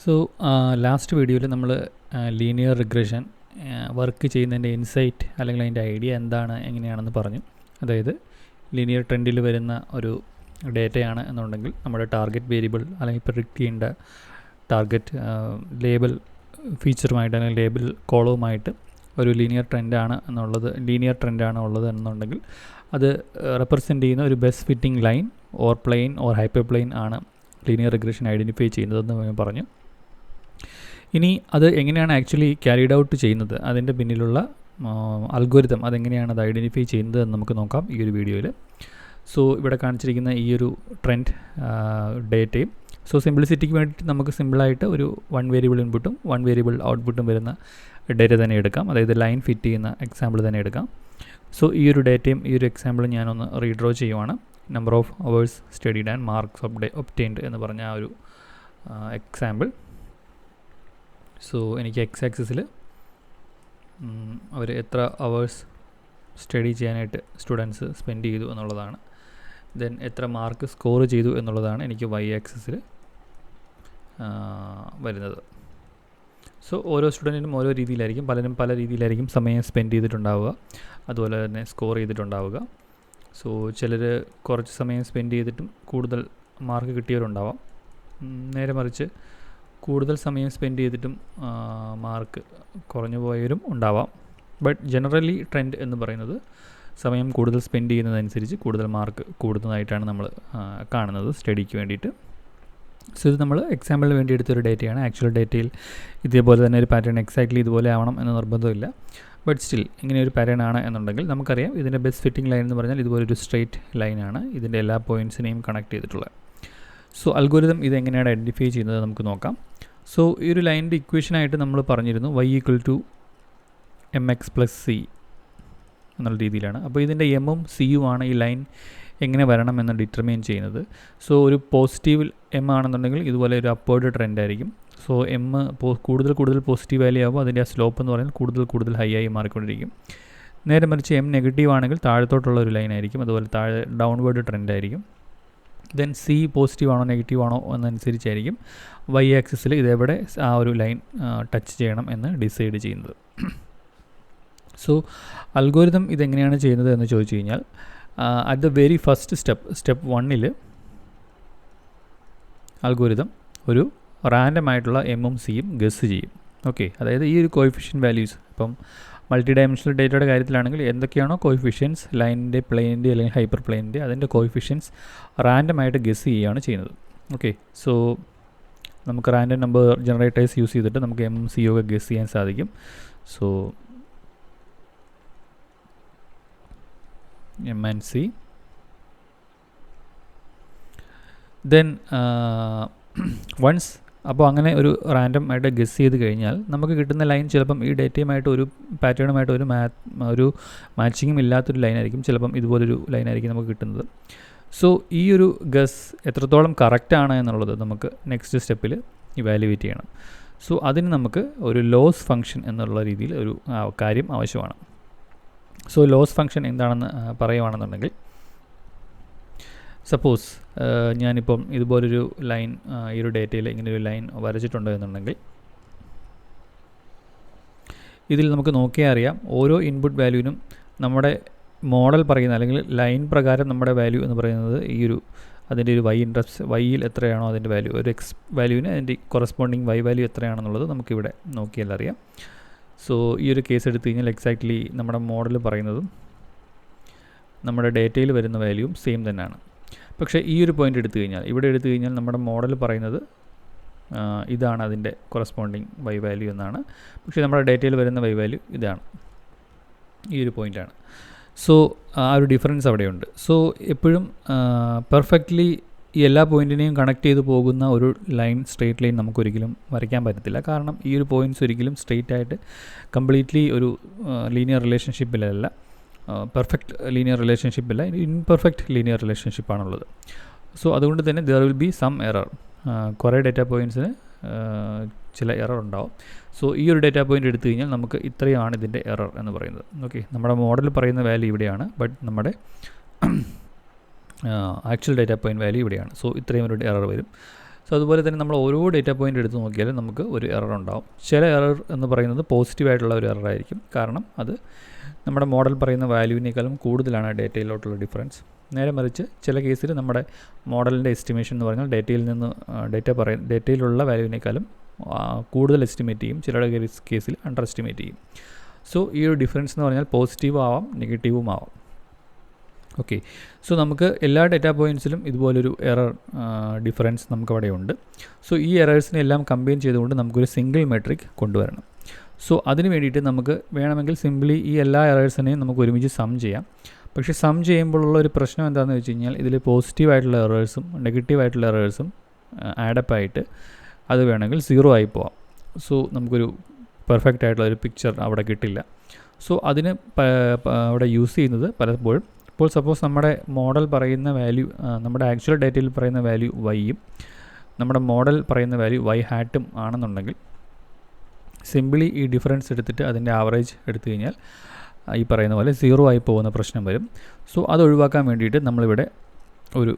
So last വീഡിയോയിൽ നമ്മൾ linear regression work ചെയ്യുന്നതിൻ്റെ ഇൻസൈറ്റ് അല്ലെങ്കിൽ അതിൻ്റെ ഐഡിയ എന്താണ് എങ്ങനെയാണെന്ന് പറഞ്ഞു. അതായത് ലീനിയർ ട്രെൻഡിൽ വരുന്ന ഒരു ഡേറ്റയാണ് എന്നുണ്ടെങ്കിൽ നമ്മുടെ ടാർഗറ്റ് വേരിയബിൾ അല്ലെങ്കിൽ പ്രിഡിക്റ്റ് ചെയ്യേണ്ട ടാർഗറ്റ് ലേബൽ ഫീച്ചറുമായിട്ട് അല്ലെങ്കിൽ ലേബൽ കോളവുമായിട്ട് ഒരു ലീനിയർ ട്രെൻഡാണ് ഉള്ളത് എന്നുണ്ടെങ്കിൽ അത് റെപ്രസെൻ്റ് ചെയ്യുന്ന ഒരു best fitting line or plane or hyper plane ആണ് ലീനിയർ റിഗ്രഷൻ ഐഡൻറ്റിഫൈ ചെയ്യുന്നതെന്ന് പറഞ്ഞു. ഇനി അത് എങ്ങനെയാണ് ആക്ച്വലി ക്യാരിഡ് ഔട്ട് ചെയ്യുന്നത്, അതിൻ്റെ പിന്നിലുള്ള അൽഗോരിതം അതെങ്ങനെയാണ് അത് ഐഡൻറ്റിഫൈ ചെയ്യുന്നത് എന്ന് നമുക്ക് നോക്കാം ഈ ഒരു വീഡിയോയിൽ. സോ ഇവിടെ കാണിച്ചിരിക്കുന്ന ഈ ഒരു ട്രെൻഡ് ഡേറ്റയും സിംപ്ലിസിറ്റിക്ക് വേണ്ടിയിട്ട് നമുക്ക് സിമ്പിളായിട്ട് ഒരു 1 വേരിയബിൾ ഇൻപുട്ടും 1 വേരിയബിൾ ഔട്ട്പുട്ടും വരുന്ന ഡേറ്റ തന്നെ എടുക്കാം, അതായത് ലൈൻ ഫിറ്റ് ചെയ്യുന്ന എക്സാമ്പിൾ തന്നെ എടുക്കാം. സോ ഈ ഒരു ഡേറ്റയും ഈ ഒരു എക്സാമ്പിളും ഞാനൊന്ന് റീഡ്രോ ചെയ്യുവാണ്. Number of hours studied and marks obtained എന്ന് പറഞ്ഞ ആ ഒരു എക്സാമ്പിൾ. സോ എനിക്ക് എക്സ് ആക്സിസിൽ അവർ എത്ര അവേഴ്സ് സ്റ്റഡി ചെയ്യാനായിട്ട് സ്റ്റുഡൻസ് സ്പെൻഡ് ചെയ്തു എന്നുള്ളതാണ്. ദെൻ എത്ര മാർക്ക് സ്കോർ ചെയ്തു എന്നുള്ളതാണ് എനിക്ക് വൈ ആക്സിസിൽ വരുന്നത്. സോ ഓരോ സ്റ്റുഡൻറ്റിനും ഓരോ രീതിയിലായിരിക്കും, പലരും പല രീതിയിലായിരിക്കും സമയം സ്പെൻഡ് ചെയ്തിട്ടുണ്ടാവുക, അതുപോലെ തന്നെ സ്കോർ ചെയ്തിട്ടുണ്ടാവുക. സോ ചിലർ കുറച്ച് സമയം സ്പെൻഡ് ചെയ്തിട്ടും കൂടുതൽ മാർക്ക് കിട്ടിയവരുണ്ടാവാം, നേരെ മറിച്ച് കൂടുതൽ സമയം സ്പെൻഡ് ചെയ്തിട്ടും മാർക്ക് കുറഞ്ഞു പോയവരും ഉണ്ടാവാം. ബട്ട് ജനറലി ട്രെൻഡ് എന്ന് പറയുന്നത് സമയം കൂടുതൽ സ്പെൻഡ് ചെയ്യുന്നതനുസരിച്ച് കൂടുതൽ മാർക്ക് കൂടുന്നതായിട്ടാണ് നമ്മൾ കാണുന്നത് സ്റ്റഡിക്ക് വേണ്ടിയിട്ട്. സോ ഇത് നമ്മൾ എക്സാമ്പിളിന് വേണ്ടി എടുത്തൊരു ഡേറ്റയാണ്. ആക്ച്വൽ ഡേറ്റയിൽ ഇതേപോലെ തന്നെ ഒരു പാറ്റേൺ എക്സാക്ട്ലി ഇതുപോലെ ആവണം എന്ന് നിർബന്ധമില്ല. ബട്ട് സ്റ്റിൽ ഇങ്ങനെ ഒരു പാറ്റേൺ ആണ് എന്നുണ്ടെങ്കിൽ നമുക്കറിയാം ഇതിൻ്റെ ബെസ്റ്റ് ഫിറ്റിംഗ് ലൈൻ എന്ന് പറഞ്ഞാൽ ഇതുപോലൊരു സ്ട്രെയിറ്റ് ലൈനാണ് ഇതിൻ്റെ എല്ലാ പോയിൻറ്റ്സിനെയും കണക്ട് ചെയ്തിട്ടുള്ളത്. സോ അൽഗോരിതം ഇതെങ്ങനെയാണ് ഐഡൻറ്റിഫൈ ചെയ്യുന്നത് നമുക്ക് നോക്കാം. സോ ഈ ഒരു ലൈനിൻ്റെ ഇക്വേഷനായിട്ട് നമ്മൾ പറഞ്ഞിരുന്നു y = mx + c എന്നുള്ള രീതിയിലാണ്. അപ്പോൾ ഇതിൻ്റെ എമ്മും സിയുമാണ് ഈ ലൈൻ എങ്ങനെ വരണം എന്ന് ഡിറ്റർമൈൻ ചെയ്യുന്നത്. സോ ഒരു പോസിറ്റീവ് എം ആണെന്നുണ്ടെങ്കിൽ ഇതുപോലെ ഒരു അപ്വേർഡ് ട്രെൻഡ് ആയിരിക്കും. സോ എം കൂടുതൽ പോസിറ്റീവ് വാല്യൂ ആകുമ്പോൾ അതിൻ്റെ ആ സ്ലോപ്പ് എന്ന് പറയുന്നത് കൂടുതൽ ഹൈ ആയി മാറിക്കൊണ്ടിരിക്കും. നേരെ മറിച്ച് എം നെഗറ്റീവ് ആണെങ്കിൽ താഴത്തോട്ടുള്ള ഒരു ലൈൻ ആയിരിക്കും, അതുപോലെ താഴെ ഡൗൺവേർഡ് ട്രെൻഡ് ആയിരിക്കും. ദെൻ സി പോസിറ്റീവ് ആണോ നെഗറ്റീവ് ആണോ എന്നനുസരിച്ചായിരിക്കും വൈ ആക്സിസിൽ ഇതെവിടെ ആ ഒരു ലൈൻ ടച്ച് ചെയ്യണം എന്ന് ഡിസൈഡ് ചെയ്യുന്നത്. സോ അൽഗോരിതം ഇതെങ്ങനെയാണ് ചെയ്യുന്നത് എന്ന് ചോദിച്ചു കഴിഞ്ഞാൽ at the very first step 1ൽ അൽഗോരിതം ഒരു റാൻഡം ആയിട്ടുള്ള എമ്മും സിയും ഗസ് ചെയ്യും. ഓക്കെ, അതായത് ഈ ഒരു കോഎഫിഷ്യൻറ്റ് വാല്യൂസ് ഇപ്പം മൾട്ടി ഡയമെൻഷണൽ ഡേറ്റയുടെ കാര്യത്തിലാണെങ്കിൽ എന്തൊക്കെയാണോ കോഎഫിഷ്യൻസ് ലൈനിൻ്റെ പ്ലെയിനിൻ്റെ അല്ലെങ്കിൽ ഹൈപ്പർ പ്ലെയിനിൻ്റെ അതിൻ്റെ കോഎഫിഷ്യൻസ് റാൻഡമായിട്ട് ഗസ് ചെയ്യുകയാണ് ചെയ്യുന്നത്. ഓക്കെ, സോ നമുക്ക് റാൻഡം നമ്പർ ജനറേറ്റേഴ്സ് യൂസ് ചെയ്തിട്ട് നമുക്ക് എം സി ഒക്കെ ഗസ് ചെയ്യാൻ സാധിക്കും. So M and C, then once അപ്പോൾ അങ്ങനെ ഒരു റാൻഡം ആയിട്ട് ഗസ് ചെയ്ത് കഴിഞ്ഞാൽ നമുക്ക് കിട്ടുന്ന ലൈൻ ചിലപ്പം ഈ ഡേറ്റയുമായിട്ട് ഒരു പാറ്റേണുമായിട്ട് ഒരു മാച്ചിങ്ങും ഇല്ലാത്തൊരു ലൈനായിരിക്കും, ചിലപ്പം ഇതുപോലൊരു ലൈനായിരിക്കും നമുക്ക് കിട്ടുന്നത്. സോ ഈ ഒരു ഗസ് എത്രത്തോളം കറക്റ്റാണ് എന്നുള്ളത് നമുക്ക് നെക്സ്റ്റ് സ്റ്റെപ്പിൽ ഇവാലുവേറ്റ് ചെയ്യണം. സോ അതിന് നമുക്ക് ഒരു ലോസ് ഫംഗ്ഷൻ എന്നുള്ള രീതിയിൽ ഒരു കാര്യം ആവശ്യമാണ്. സോ ലോസ് ഫംഗ്ഷൻ എന്താണെന്ന് പറയുകയാണെന്നുണ്ടെങ്കിൽ, സപ്പോസ് ഞാനിപ്പം ഇതുപോലൊരു ലൈൻ ഈ ഒരു ഡേറ്റയിൽ ഇങ്ങനൊരു ലൈൻ വരച്ചിട്ടുണ്ട് എന്നുണ്ടെങ്കിൽ ഇതിൽ നമുക്ക് നോക്കിയാൽ അറിയാം ഓരോ ഇൻപുട്ട് വാല്യൂവിനും നമ്മുടെ മോഡൽ പറയുന്ന അല്ലെങ്കിൽ ലൈൻ പ്രകാരം നമ്മുടെ വാല്യൂ എന്ന് പറയുന്നത് ഈ ഒരു അതിൻ്റെ ഒരു വൈയിൽ എത്രയാണോ അതിൻ്റെ വാല്യൂ, ഒരു എക്സ് വാല്യൂവിന് അതിൻ്റെ കൊറസ്പോണ്ടിങ് വൈ വാല്യൂ എത്രയാണെന്നുള്ളത് നമുക്കിവിടെ നോക്കിയാൽ അറിയാം. സോ ഈ ഒരു കേസ് എടുത്തു കഴിഞ്ഞാൽ എക്സാക്ട്ലി നമ്മുടെ മോഡൽ പറയുന്നതും നമ്മുടെ ഡേറ്റയിൽ വരുന്ന വാല്യൂവും സെയിം തന്നെയാണ്. പക്ഷേ ഈ ഒരു പോയിൻ്റ് എടുത്തു കഴിഞ്ഞാൽ നമ്മുടെ മോഡൽ പറയുന്നത് ഇതാണ് അതിൻ്റെ കൊറസ്പോണ്ടിങ് വൈ വാല്യൂ എന്നാണ്. പക്ഷേ നമ്മുടെ ഡേറ്റയിൽ വരുന്ന വൈ വാല്യൂ ഇതാണ്, ഈ ഒരു പോയിൻ്റാണ്. സോ ആ ഒരു ഡിഫറൻസ് അവിടെയുണ്ട്. സോ എപ്പോഴും പെർഫെക്റ്റ്ലി ഈ എല്ലാ പോയിൻറ്റിനെയും കണക്ട് ചെയ്ത് പോകുന്ന ഒരു ലൈൻ സ്ട്രെയിറ്റ് ലൈൻ നമുക്കൊരിക്കലും വരയ്ക്കാൻ പറ്റത്തില്ല. കാരണം ഈ ഒരു പോയിൻറ്റ്സ് ഒരിക്കലും സ്ട്രെയിറ്റ് ആയിട്ട് കംപ്ലീറ്റ്ലി ഒരു ലീനിയർ റിലേഷൻഷിപ്പിലല്ല, പെർഫെക്റ്റ് ലീനിയർ റിലേഷൻഷിപ്പില്ല, ഇൻപെർഫെക്റ്റ് ലീനിയർ റിലേഷൻഷിപ്പാണുള്ളത്. സോ അതുകൊണ്ട് തന്നെ there will be some error, കുറേ ഡേറ്റ പോയിൻറ്റ്സിന് ചില എറർ ഉണ്ടാവും. സോ ഈ ഒരു ഡേറ്റ പോയിൻ്റ് എടുത്തു കഴിഞ്ഞാൽ നമുക്ക് ഇത്രയാണ് ഇതിൻ്റെ എറർ എന്ന് പറയുന്നത്. ഓക്കെ, നമ്മുടെ മോഡൽ പറയുന്ന വാല്യൂ ഇവിടെയാണ്, ബട്ട് നമ്മുടെ ആക്ച്വൽ ഡേറ്റ പോയിൻ്റ് വാല്യൂ ഇവിടെയാണ്. സോ ഇത്രയും ഒരു എറർ വരും. സോ അതുപോലെ തന്നെ നമ്മൾ ഓരോ ഡേറ്റ പോയിൻ്റ് എടുത്ത് നോക്കിയാലും നമുക്ക് ഒരു എറർ ഉണ്ടാവും. ചില എറർ എന്ന് പറയുന്നത് പോസിറ്റീവായിട്ടുള്ള ഒരു എറർ ആയിരിക്കും, കാരണം അത് നമ്മുടെ മോഡൽ പറയുന്ന വാല്യൂവിനേക്കാളും കൂടുതലാണ് ഡേറ്റയിലോട്ടുള്ള ഡിഫറൻസ്. നേരെ മറിച്ച് ചില കേസിൽ നമ്മുടെ മോഡലിൻ്റെ എസ്റ്റിമേഷൻ എന്ന് പറഞ്ഞാൽ ഡേറ്റയിലുള്ള വാല്യൂവിനേക്കാളും കൂടുതൽ എസ്റ്റിമേറ്റ് ചെയ്യും, ചിലരുടെ കേസിൽ അണ്ടർ എസ്റ്റിമേറ്റ് ചെയ്യും. സോ ഈ ഒരു ഡിഫറൻസ് എന്ന് പറഞ്ഞാൽ പോസിറ്റീവും ആവാം, നെഗറ്റീവും ആവാം. ഓക്കെ, സോ നമുക്ക് എല്ലാ ഡേറ്റാ പോയിൻറ്റ്സിലും ഇതുപോലൊരു എറർ ഡിഫറൻസ് നമുക്കവിടെ ഉണ്ട്. സോ ഈ എറേഴ്സിനെ എല്ലാം കമ്പൈൻ ചെയ്തുകൊണ്ട് നമുക്കൊരു സിംഗിൾ മെട്രിക് കൊണ്ടുവരണം. സോ അതിന് വേണ്ടിയിട്ട് നമുക്ക് വേണമെങ്കിൽ സിംപ്ലി ഈ എല്ലാ എറേഴ്സിനെയും നമുക്ക് ഒരുമിച്ച് സം ചെയ്യാം. പക്ഷേ സം ചെയ്യുമ്പോഴുള്ള ഒരു പ്രശ്നം എന്താണെന്ന് വെച്ച് കഴിഞ്ഞാൽ ഇതിൽ പോസിറ്റീവായിട്ടുള്ള എറേഴ്സും നെഗറ്റീവായിട്ടുള്ള എറേഴ്സും ആഡപ്പായിട്ട് അത് വേണമെങ്കിൽ 0 ആയി പോവാം. സോ നമുക്കൊരു പെർഫെക്റ്റ് ആയിട്ടുള്ള ഒരു പിക്ചർ അവിടെ കിട്ടില്ല. സോ അതിന് അവിടെ യൂസ് ചെയ്യുന്നത് പലപ്പോഴും, ഇപ്പോൾ സപ്പോസ് നമ്മുടെ മോഡൽ പറയുന്ന വാല്യൂ, നമ്മുടെ ആക്ച്വൽ ഡേറ്റയിൽ പറയുന്ന വാല്യൂ വൈയും നമ്മുടെ മോഡൽ പറയുന്ന വാല്യൂ വൈ ഹാറ്റും ആണെന്നുണ്ടെങ്കിൽ സിംപിളി ഈ ഡിഫറൻസ് എടുത്തിട്ട് അതിൻ്റെ ആവറേജ് എടുത്തു കഴിഞ്ഞാൽ ഈ പറയുന്ന പോലെ 0 ആയി പോകുന്ന പ്രശ്നം വരും. സോ അത് ഒഴിവാക്കാൻ വേണ്ടിയിട്ട് നമ്മളിവിടെ ഒരു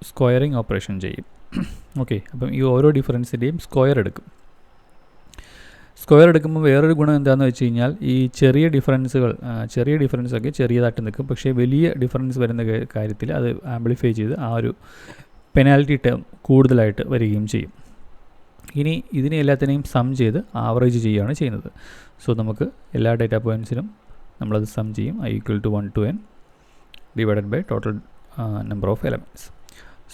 സ്ക്വയറിങ് ഓപ്പറേഷൻ ചെയ്യും. ഓക്കെ, അപ്പം ഈ ഓരോ ഡിഫറൻസിൻ്റെയും സ്ക്വയർ എടുക്കും. സ്ക്വയർ എടുക്കുമ്പോൾ വേറൊരു ഗുണം എന്താണെന്ന് വെച്ച് കഴിഞ്ഞാൽ ഈ ചെറിയ ഡിഫറൻസൊക്കെ ചെറിയതായിട്ട് നിൽക്കും, പക്ഷേ വലിയ ഡിഫറൻസ് വരുന്ന കാര്യത്തിൽ അത് ആംപ്ലിഫൈ ചെയ്ത് ആ ഒരു പെനാൽറ്റി ടേം കൂടുതലായിട്ട് വരികയും ചെയ്യും. ഇനി ഇതിനെ എല്ലാത്തിനെയും സം ചെയ്ത് ആവറേജ് ചെയ്യുകയാണ് ചെയ്യുന്നത്. സോ നമുക്ക് എല്ലാ ഡേറ്റാ പോയിൻറ്റ്സിനും നമ്മളത് സം ചെയ്യും. i = 1 to n divided by total number of elements.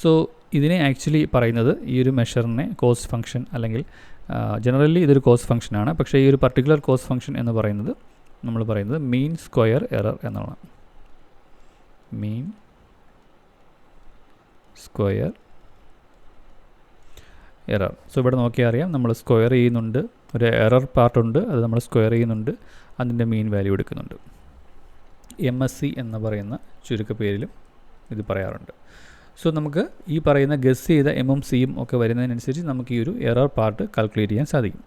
So ഇതിനെ ആക്ച്വലി പറയുന്നത്, ഈ ഒരു മെഷറിനെ കോസ്റ്റ് ഫംഗ്ഷൻ, അല്ലെങ്കിൽ ജനറലി ഇതൊരു കോസ്റ്റ് ഫംഗ്ഷനാണ്, പക്ഷേ ഈ ഒരു പർട്ടിക്കുലർ കോസ്റ്റ് ഫംഗ്ഷൻ എന്ന് പറയുന്നത് നമ്മൾ പറയുന്നത് മീൻ സ്ക്വയർ എറർ എന്നുള്ളതാണ്. മീൻ സ്ക്വയർ എറർ. സോ ഇവിടെ നോക്കിയാൽ അറിയാം, നമ്മൾ സ്ക്വയർ ചെയ്യുന്നുണ്ട്, ഒരു എറർ പാർട്ടുണ്ട്, അത് നമ്മൾ സ്ക്വയർ ചെയ്യുന്നുണ്ട്, അതിൻ്റെ മീൻ വാല്യൂ എടുക്കുന്നുണ്ട്. MSE എന്ന് പറയുന്ന ചുരുക്കപ്പേരിലും ഇത് പറയാറുണ്ട്. സോ നമുക്ക് ഈ പറയുന്ന ഗസ് ചെയ്ത എമ്മും സിയും ഒക്കെ വരുന്നതിനനുസരിച്ച് നമുക്ക് ഈ ഒരു എറർ പാർട്ട് കാൽക്കുലേറ്റ് ചെയ്യാൻ സാധിക്കും.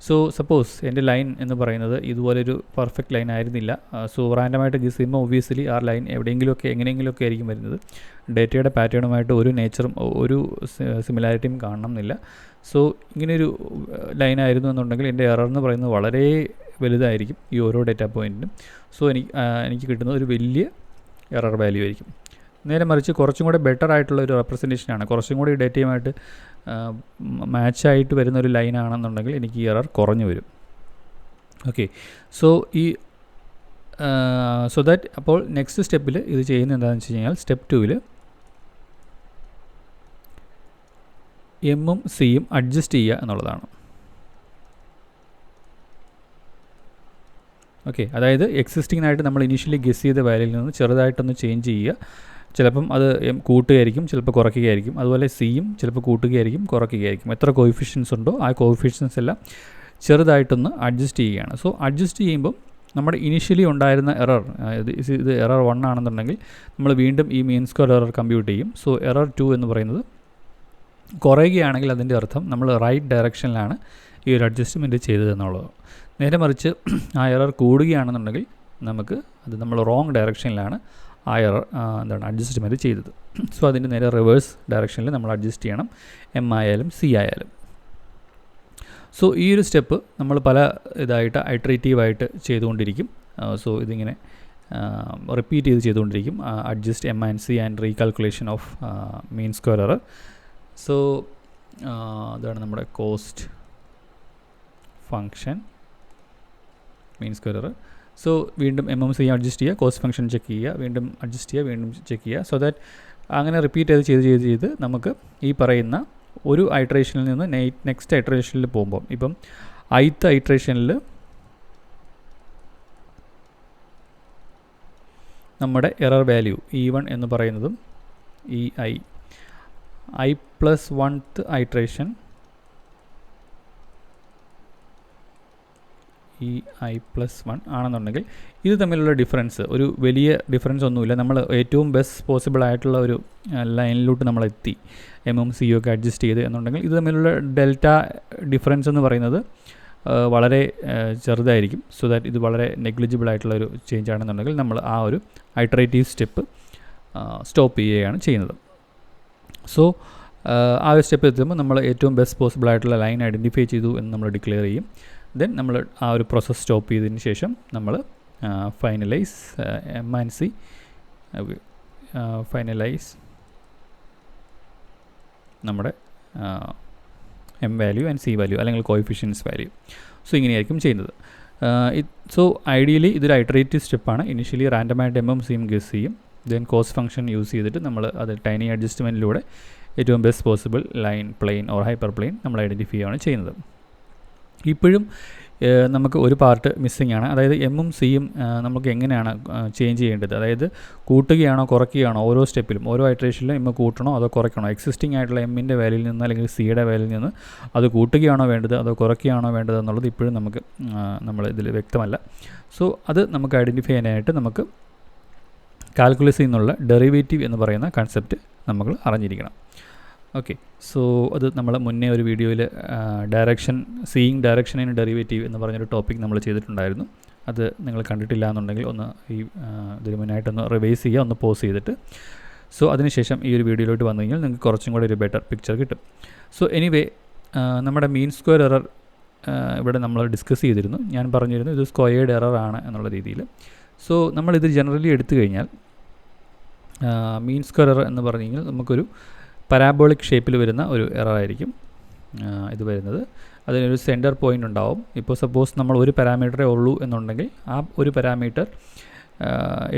സോ സപ്പോസ് എൻ്റെ ലൈൻ എന്ന് പറയുന്നത് ഇതുപോലൊരു പെർഫെക്റ്റ് ലൈൻ ആയിരുന്നില്ല. സോ റാൻഡമായിട്ട് ഗസ് ചെയ്യുമ്പോൾ ഒബ്വിയസ്ലി ആ ലൈൻ എവിടെയെങ്കിലുമൊക്കെ എങ്ങനെയെങ്കിലുമൊക്കെ ആയിരിക്കും വരുന്നത്. ഡേറ്റയുടെ പാറ്റേണുമായിട്ട് ഒരു നേച്ചറും ഒരു സിമിലാരിറ്റിയും കാണണമെന്നില്ല. സോ ഇങ്ങനെയൊരു ലൈനായിരുന്നു എന്നുണ്ടെങ്കിൽ എൻ്റെ എറർ എന്ന് പറയുന്നത് വളരെ വലുതായിരിക്കും ഈ ഓരോ ഡേറ്റാ പോയിൻറ്റിനും. സോ എനിക്ക് കിട്ടുന്നത് ഒരു വലിയ എറർ വാല്യൂ ആയിരിക്കും. നേരെ മറിച്ച് കുറച്ചും കൂടെ ബെറ്റർ ആയിട്ടുള്ള ഒരു റെപ്രസെൻറ്റേഷനാണ്, കുറച്ചും കൂടി ഡേറ്റയുമായിട്ട് മാച്ചായിട്ട് വരുന്ന ഒരു ലൈനാണെന്നുണ്ടെങ്കിൽ എനിക്ക് ഈ എറർ കുറഞ്ഞു വരും. ഓക്കെ, സോ ദാറ്റ് അപ്പോൾ നെക്സ്റ്റ് സ്റ്റെപ്പിൽ ഇത് ചെയ്യുന്നത് എന്താണെന്ന് വെച്ച് കഴിഞ്ഞാൽ സ്റ്റെപ്പ് 2-ൽ എമ്മും സിയും അഡ്ജസ്റ്റ് ചെയ്യുക എന്നുള്ളതാണ്. ഓക്കെ, അതായത് എക്സിസ്റ്റിങ്ങിനായിട്ട് നമ്മൾ ഇനീഷ്യലി ഗസ് ചെയ്ത വാല്യൂയിൽ നിന്ന് ചെറുതായിട്ടൊന്ന് ചേഞ്ച് ചെയ്യുക. ചിലപ്പം അത് കൂട്ടുകയായിരിക്കും, ചിലപ്പോൾ കുറയ്ക്കുകയായിരിക്കും. അതുപോലെ സിയും ചിലപ്പോൾ കൂട്ടുകയായിരിക്കും, കുറയ്ക്കുകയായിരിക്കും. എത്ര കോഎഫിഷ്യൻസ് ഉണ്ടോ ആ കോഎഫിഷ്യൻസ് എല്ലാം ചെറുതായിട്ടൊന്ന് അഡ്ജസ്റ്റ് ചെയ്യുകയാണ്. സോ അഡ്ജസ്റ്റ് ചെയ്യുമ്പം നമ്മുടെ ഇനീഷ്യലി ഉണ്ടായിരുന്ന എറർ, ഇത് എറർ 1 ആണെന്നുണ്ടെങ്കിൽ നമ്മൾ വീണ്ടും ഈ മീൻ സ്ക്വയർ എറർ കമ്പ്യൂട്ട് ചെയ്യും. സോ എറർ 2 എന്ന് പറയുന്നത് കുറയുകയാണെങ്കിൽ അതിൻ്റെ അർത്ഥം നമ്മൾ റൈറ്റ് ഡയറക്ഷനിലാണ് ഈ ഒരു അഡ്ജസ്റ്റ്മെൻറ്റ് ചെയ്തതെന്നുള്ളത്. നേരെ മറിച്ച് ആ എറർ കൂടുകയാണെന്നുണ്ടെങ്കിൽ നമ്മൾ റോങ് ഡയറക്ഷനിലാണ് ആ എറർ അഡ്ജസ്റ്റ്മെൻറ്റ് ചെയ്തത്. സോ അതിൻ്റെ നേരെ റിവേഴ്സ് ഡയറക്ഷനിൽ നമ്മൾ അഡ്ജസ്റ്റ് ചെയ്യണം, എം ആയാലും സി ആയാലും. സോ ഈ ഒരു സ്റ്റെപ്പ് നമ്മൾ പല ഇതായിട്ട് ഐട്രേറ്റീവായിട്ട് ചെയ്തുകൊണ്ടിരിക്കും. സോ ഇതിങ്ങനെ റിപ്പീറ്റ് ചെയ്തുകൊണ്ടിരിക്കും. Adjust M and C and recalculation of mean square error. So അതാണ് നമ്മുടെ cost function mean square error. So വീണ്ടും എം സി അഡ്ജസ്റ്റ് ചെയ്യുക, കോസ്റ്റ് ഫംഗ്ഷൻ ചെക്ക് ചെയ്യുക, വീണ്ടും അഡ്ജസ്റ്റ് ചെയ്യുക, വീണ്ടും ചെക്ക് ചെയ്യുക. സോ ദാറ്റ് അങ്ങനെ റിപ്പീറ്റ് ചെയ്ത് നമുക്ക് ഈ പറയുന്ന ഒരു ഐട്രേഷനിൽ നിന്ന് നെക്സ്റ്റ് ഐട്രേഷനിൽ പോകുമ്പോൾ, ഇപ്പം ith ഐട്രേഷനിൽ നമ്മുടെ എറർ വാല്യൂ E1 എന്ന് പറയുന്നതും i+1th ഐട്രേഷൻ i+1 ആണെന്നുണ്ടെങ്കിൽ ഇത് തമ്മിലുള്ള ഡിഫറൻസ് ഒരു വലിയ ഡിഫറൻസ് ഒന്നുമില്ല. നമ്മൾ ഏറ്റവും ബെസ്റ്റ് പോസിബിൾ ആയിട്ടുള്ള ഒരു ലൈനിലോട്ട് നമ്മൾ എത്തി, എമ്മും സിയും ഒക്കെ അഡ്ജസ്റ്റ് ചെയ്ത് എന്നുണ്ടെങ്കിൽ ഇത് തമ്മിലുള്ള ഡെൽറ്റ ഡിഫറൻസ് എന്ന് പറയുന്നത് വളരെ ചെറുതായിരിക്കും. സോ ദാറ്റ് ഇത് വളരെ നെഗ്ലിജിബിൾ ആയിട്ടുള്ള ഒരു ചേഞ്ച് ആണെന്നുണ്ടെങ്കിൽ നമ്മൾ ആ ഒരു ഐട്രേറ്റീവ് സ്റ്റെപ്പ് സ്റ്റോപ്പ് ചെയ്യുകയാണ് ചെയ്യുന്നത്. സോ ആ ഒരു സ്റ്റെപ്പ് എത്തുമ്പോൾ നമ്മൾ ഏറ്റവും ബെസ്റ്റ് പോസിബിൾ ആയിട്ടുള്ള ലൈൻ ഐഡൻറ്റിഫൈ ചെയ്തു എന്ന് നമ്മൾ ഡിക്ലെയർ ചെയ്യും. ദെൻ നമ്മൾ ആ ഒരു പ്രോസസ്സ് സ്റ്റോപ്പ് ചെയ്തതിന് ശേഷം നമ്മൾ ഫൈനലൈസ് M&C ഫൈനലൈസ് നമ്മുടെ M value and C value അല്ലെങ്കിൽ കോഎഫിഷ്യൻസ് വാല്യൂ. സോ ഇങ്ങനെയായിരിക്കും ചെയ്യുന്നത്. സോ ഐഡിയലി ഇതൊരു ഐറ്ററേറ്റീവ് സ്റ്റെപ്പാണ്. ഇനിഷ്യലി റാൻഡമായിട്ട് എമ്മും സിയും ഗസ് ചെയ്യും. ദെൻ കോസ്റ്റ് ഫംഗ്ഷൻ യൂസ് ചെയ്തിട്ട് നമ്മൾ അത് ടൈനി അഡ്ജസ്റ്റ്മെൻറ്റിലൂടെ ഏറ്റവും best possible line, plane or hyper plane നമ്മൾ ഐഡൻറ്റിഫൈ ചെയ്യുകയാണ് ചെയ്യുന്നത്. ഇപ്പോഴും നമുക്ക് ഒരു പാർട്ട് മിസ്സിംഗ് ആണ്. അതായത് എമ്മും സിയും നമുക്ക് എങ്ങനെയാണ് ചേഞ്ച് ചെയ്യേണ്ടത്, അതായത് കൂട്ടുകയാണോ കുറയ്ക്കുകയാണോ ഓരോ സ്റ്റെപ്പിലും, ഓരോ ഐറ്ററേഷനിലും എം കൂട്ടണോ അതോ കുറയ്ക്കണോ, എക്സിസ്റ്റിംഗ് ആയിട്ടുള്ള എമ്മിൻ്റെ വാല്യൂയിൽ നിന്ന് അല്ലെങ്കിൽ സിയുടെ വാല്യൂയിൽ നിന്ന് അത് കൂട്ടുകയാണോ വേണ്ടത് അതോ കുറയ്ക്കുകയാണോ വേണ്ടത് എന്നുള്ളത് ഇപ്പോഴും നമുക്ക് നമ്മൾ ഇതിൽ വ്യക്തമല്ല. സോ അത് നമുക്ക് ഐഡൻറ്റിഫൈ ചെയ്യാനായിട്ട് നമുക്ക് കാൽക്കുലസിൽ നിന്നുള്ള ഡെറിവേറ്റീവ് എന്ന് പറയുന്ന കൺസെപ്റ്റ് നമ്മൾ അറിഞ്ഞിരിക്കണം. ഓക്കെ, സോ അത് നമ്മൾ മുന്നേ ഒരു വീഡിയോയിൽ സീയിങ് ഡയറക്ഷൻ ഇൻ ഡെറിവേറ്റീവ് എന്ന് പറഞ്ഞൊരു ടോപ്പിക് നമ്മൾ ചെയ്തിട്ടുണ്ടായിരുന്നു. അത് നിങ്ങൾ കണ്ടിട്ടില്ല എന്നുണ്ടെങ്കിൽ ഒന്ന് ഈ ഇതിന് മുന്നായിട്ടൊന്ന് റിവൈസ് ചെയ്യുക, ഒന്ന് പോസ് ചെയ്തിട്ട്. സോ അതിനുശേഷം ഈ ഒരു വീഡിയോയിലോട്ട് വന്നു കഴിഞ്ഞാൽ നിങ്ങൾക്ക് കുറച്ചും കൂടെ ഒരു ബെറ്റർ പിക്ചർ കിട്ടും. സോ എനിവേ, നമ്മുടെ മീൻ സ്ക്വയർ എറർ ഇവിടെ നമ്മൾ ഡിസ്കസ് ചെയ്തിരുന്നു. ഞാൻ പറഞ്ഞിരുന്നു ഇത് സ്ക്വയേർഡ് എറർ ആണ് എന്നുള്ള രീതിയിൽ. സോ നമ്മളിത് ജനറലി എടുത്തു കഴിഞ്ഞാൽ മീൻ സ്ക്വയർ എറർ എന്ന് പറഞ്ഞു കഴിഞ്ഞാൽ നമുക്കൊരു പരാബോളിക് ഷേപ്പിൽ വരുന്ന ഒരു എറർ ആയിരിക്കും ഇത് വരുന്നത്. അതിനൊരു സെൻറ്റർ പോയിൻ്റ് ഉണ്ടാവും. ഇപ്പോൾ സപ്പോസ് നമ്മൾ ഒരു പാരാമീറ്ററേ ഉള്ളൂ എന്നുണ്ടെങ്കിൽ ആ ഒരു പാരാമീറ്റർ